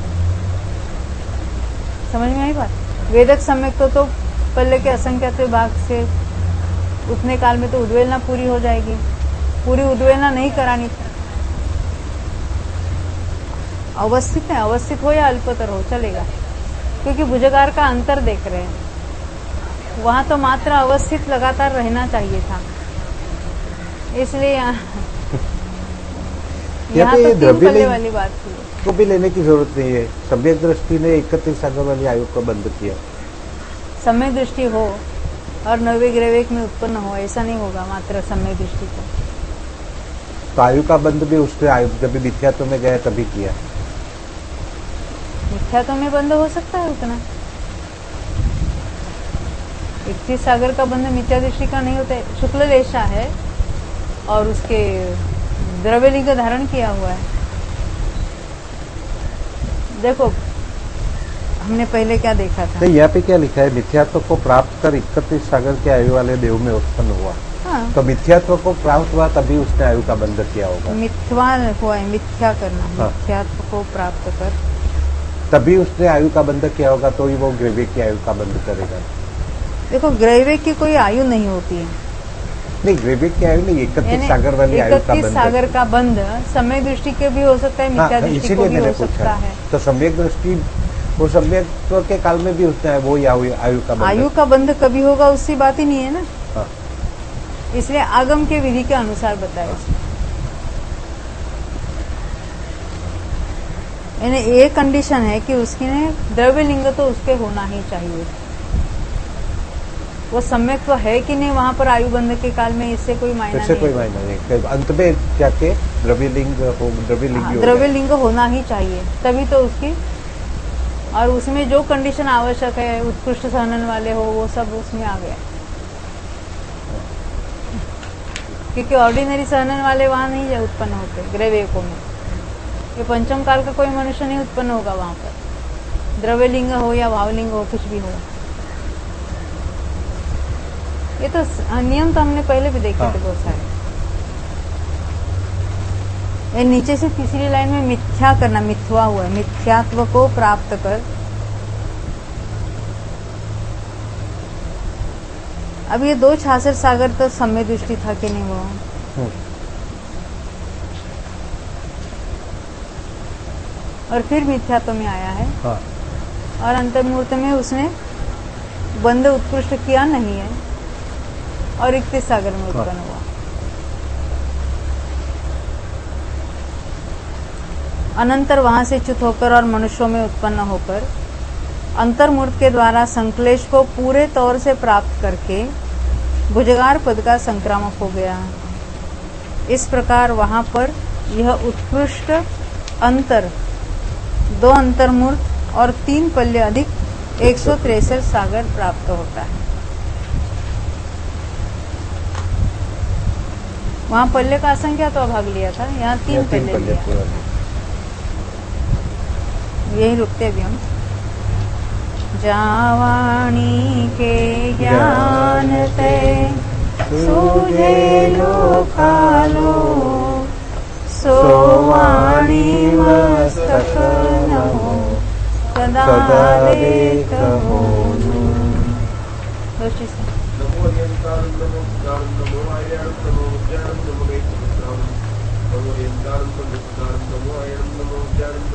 समझ में आई बात? वेदक सम्यक तो पहले के असंख्यात भाग से उतने काल में तो उद्वेलना पूरी हो जाएगी। पूरी उद्वेलना नहीं करानी थी। अवस्थित है, अवस्थित हो या अल्पतर हो चलेगा, क्योंकि भुजगार का अंतर देख रहे हैं। वहां तो मात्र अवस्थित लगातार रहना चाहिए था, इसलिए यहाँ तो 3 पल्ले वाली बात थी। को भी लेने की जरूरत नहीं है। सम्यक दृष्टि ने 31 सागर वाली आयु को बंद किया। सम्यक दृष्टि हो और नवे ग्रवेक में उत्पन्न हो, ऐसा नहीं होगा मात्र सम्यक दृष्टि को। तो आयु का बंद भी उसने आयु जब मिथ्यात्व में गया तभी किया। मिथ्यात्व में बंद हो सकता है उतना। 31 सागर का बंध मिथ्या दृष्टि का नहीं होता है। शुक्ल लेशा है और उसके द्रव्यलिंग धारण किया हुआ है। देखो हमने पहले क्या देखा था, तो यहाँ पे क्या लिखा है, मिथ्यात्व को प्राप्त कर 31 सागर के आयु वाले देव में उत्पन्न हुआ। हाँ। तो मिथ्यात्व को प्राप्त हुआ तभी उसने आयु का बंध किया होगा। मिथ्या हुआ है, मिथ्या करना। हाँ। मिथ्यात्व को प्राप्त कर तभी उसने आयु का बंध किया होगा, तो ही वो ग्रव्य की आयु का बंध करेगा। देखो ग्रव्य की कोई आयु नहीं होती है। नहीं, ग्रव्य की आयु नहीं, 31 सागर वाली आयु का 31 बंध। सागर का बंध समय दृष्टि के भी हो सकता है, मिथ्या दृष्टि को भी हो सकता है। तो सम्यक दृष्टि, वो सम्यक के काल में भी उसने वो आयु का बंध। आयु का बंध कभी होगा उसकी बात ही नहीं है ना। हाँ। इसलिए आगम के विधि के अनुसार बताया। यानी एक कंडीशन है कि उसकी ने द्रव्यलिंग तो उसके होना ही चाहिए। वो सम्यक तो है कि नहीं वहां पर आयु बंध के काल में, इससे कोई मायना नहीं। कोई मायना नहीं। अंत में जाके द्रव्यलिंग होना ही चाहिए, तभी तो उसकी। और उसमें जो कंडीशन आवश्यक है, उत्कृष्ट सहनन वाले हो, वो सब उसमें आ गया। क्योंकि ऑर्डिनरी सहनन वाले वहां नहीं उत्पन्न होते ग्रव्यकों में। ये पंचम काल का कोई मनुष्य नहीं उत्पन्न होगा वहां पर, द्रव्यलिंग हो या भावलिंग हो, कुछ भी हो। ये तो नियम तो हमने पहले भी देखे थे बहुत सारे। ये नीचे से तीसरी लाइन में मिथ्या करना, मिथ्या हुआ है, मिथ्यात्व को प्राप्त कर। अब ये 2 66 सागर तो सम्य दृष्टि था कि नहीं वो, और फिर मिथ्यात्व में आया है। हाँ। और अंतर्मूर्त में उसने बंध उत्कृष्ट किया नहीं है और 31 सागर में उत्पन्न हुआ। अनंतर वहां से च्युत होकर और मनुष्यों में उत्पन्न होकर अंतर्मूर्त के द्वारा संक्लेश को पूरे तौर से प्राप्त करके भुजगार पद का संक्रामक हो गया। इस प्रकार वहां पर यह उत्कृष्ट अंतर 2 अंतर्मूर्त और 3 पल्य अधिक 163 सागर प्राप्त होता है। वहां पल्य का असंख्या तो भाग लिया था, यहाँ 3 पल्य लिया। पूरा यही रुकते अभी हम। जावाणी के ज्ञान ते सूझे लोकालो, सोवाणी मस्तक नमो सदा देत होनु। नमो अयंतारं नमो उद्गारं नमो आयणं नमो उज्जानं नमो वैकुंठं नमो अयंतारं नमो उद्गारं नमो आयणं नमो उज्जानं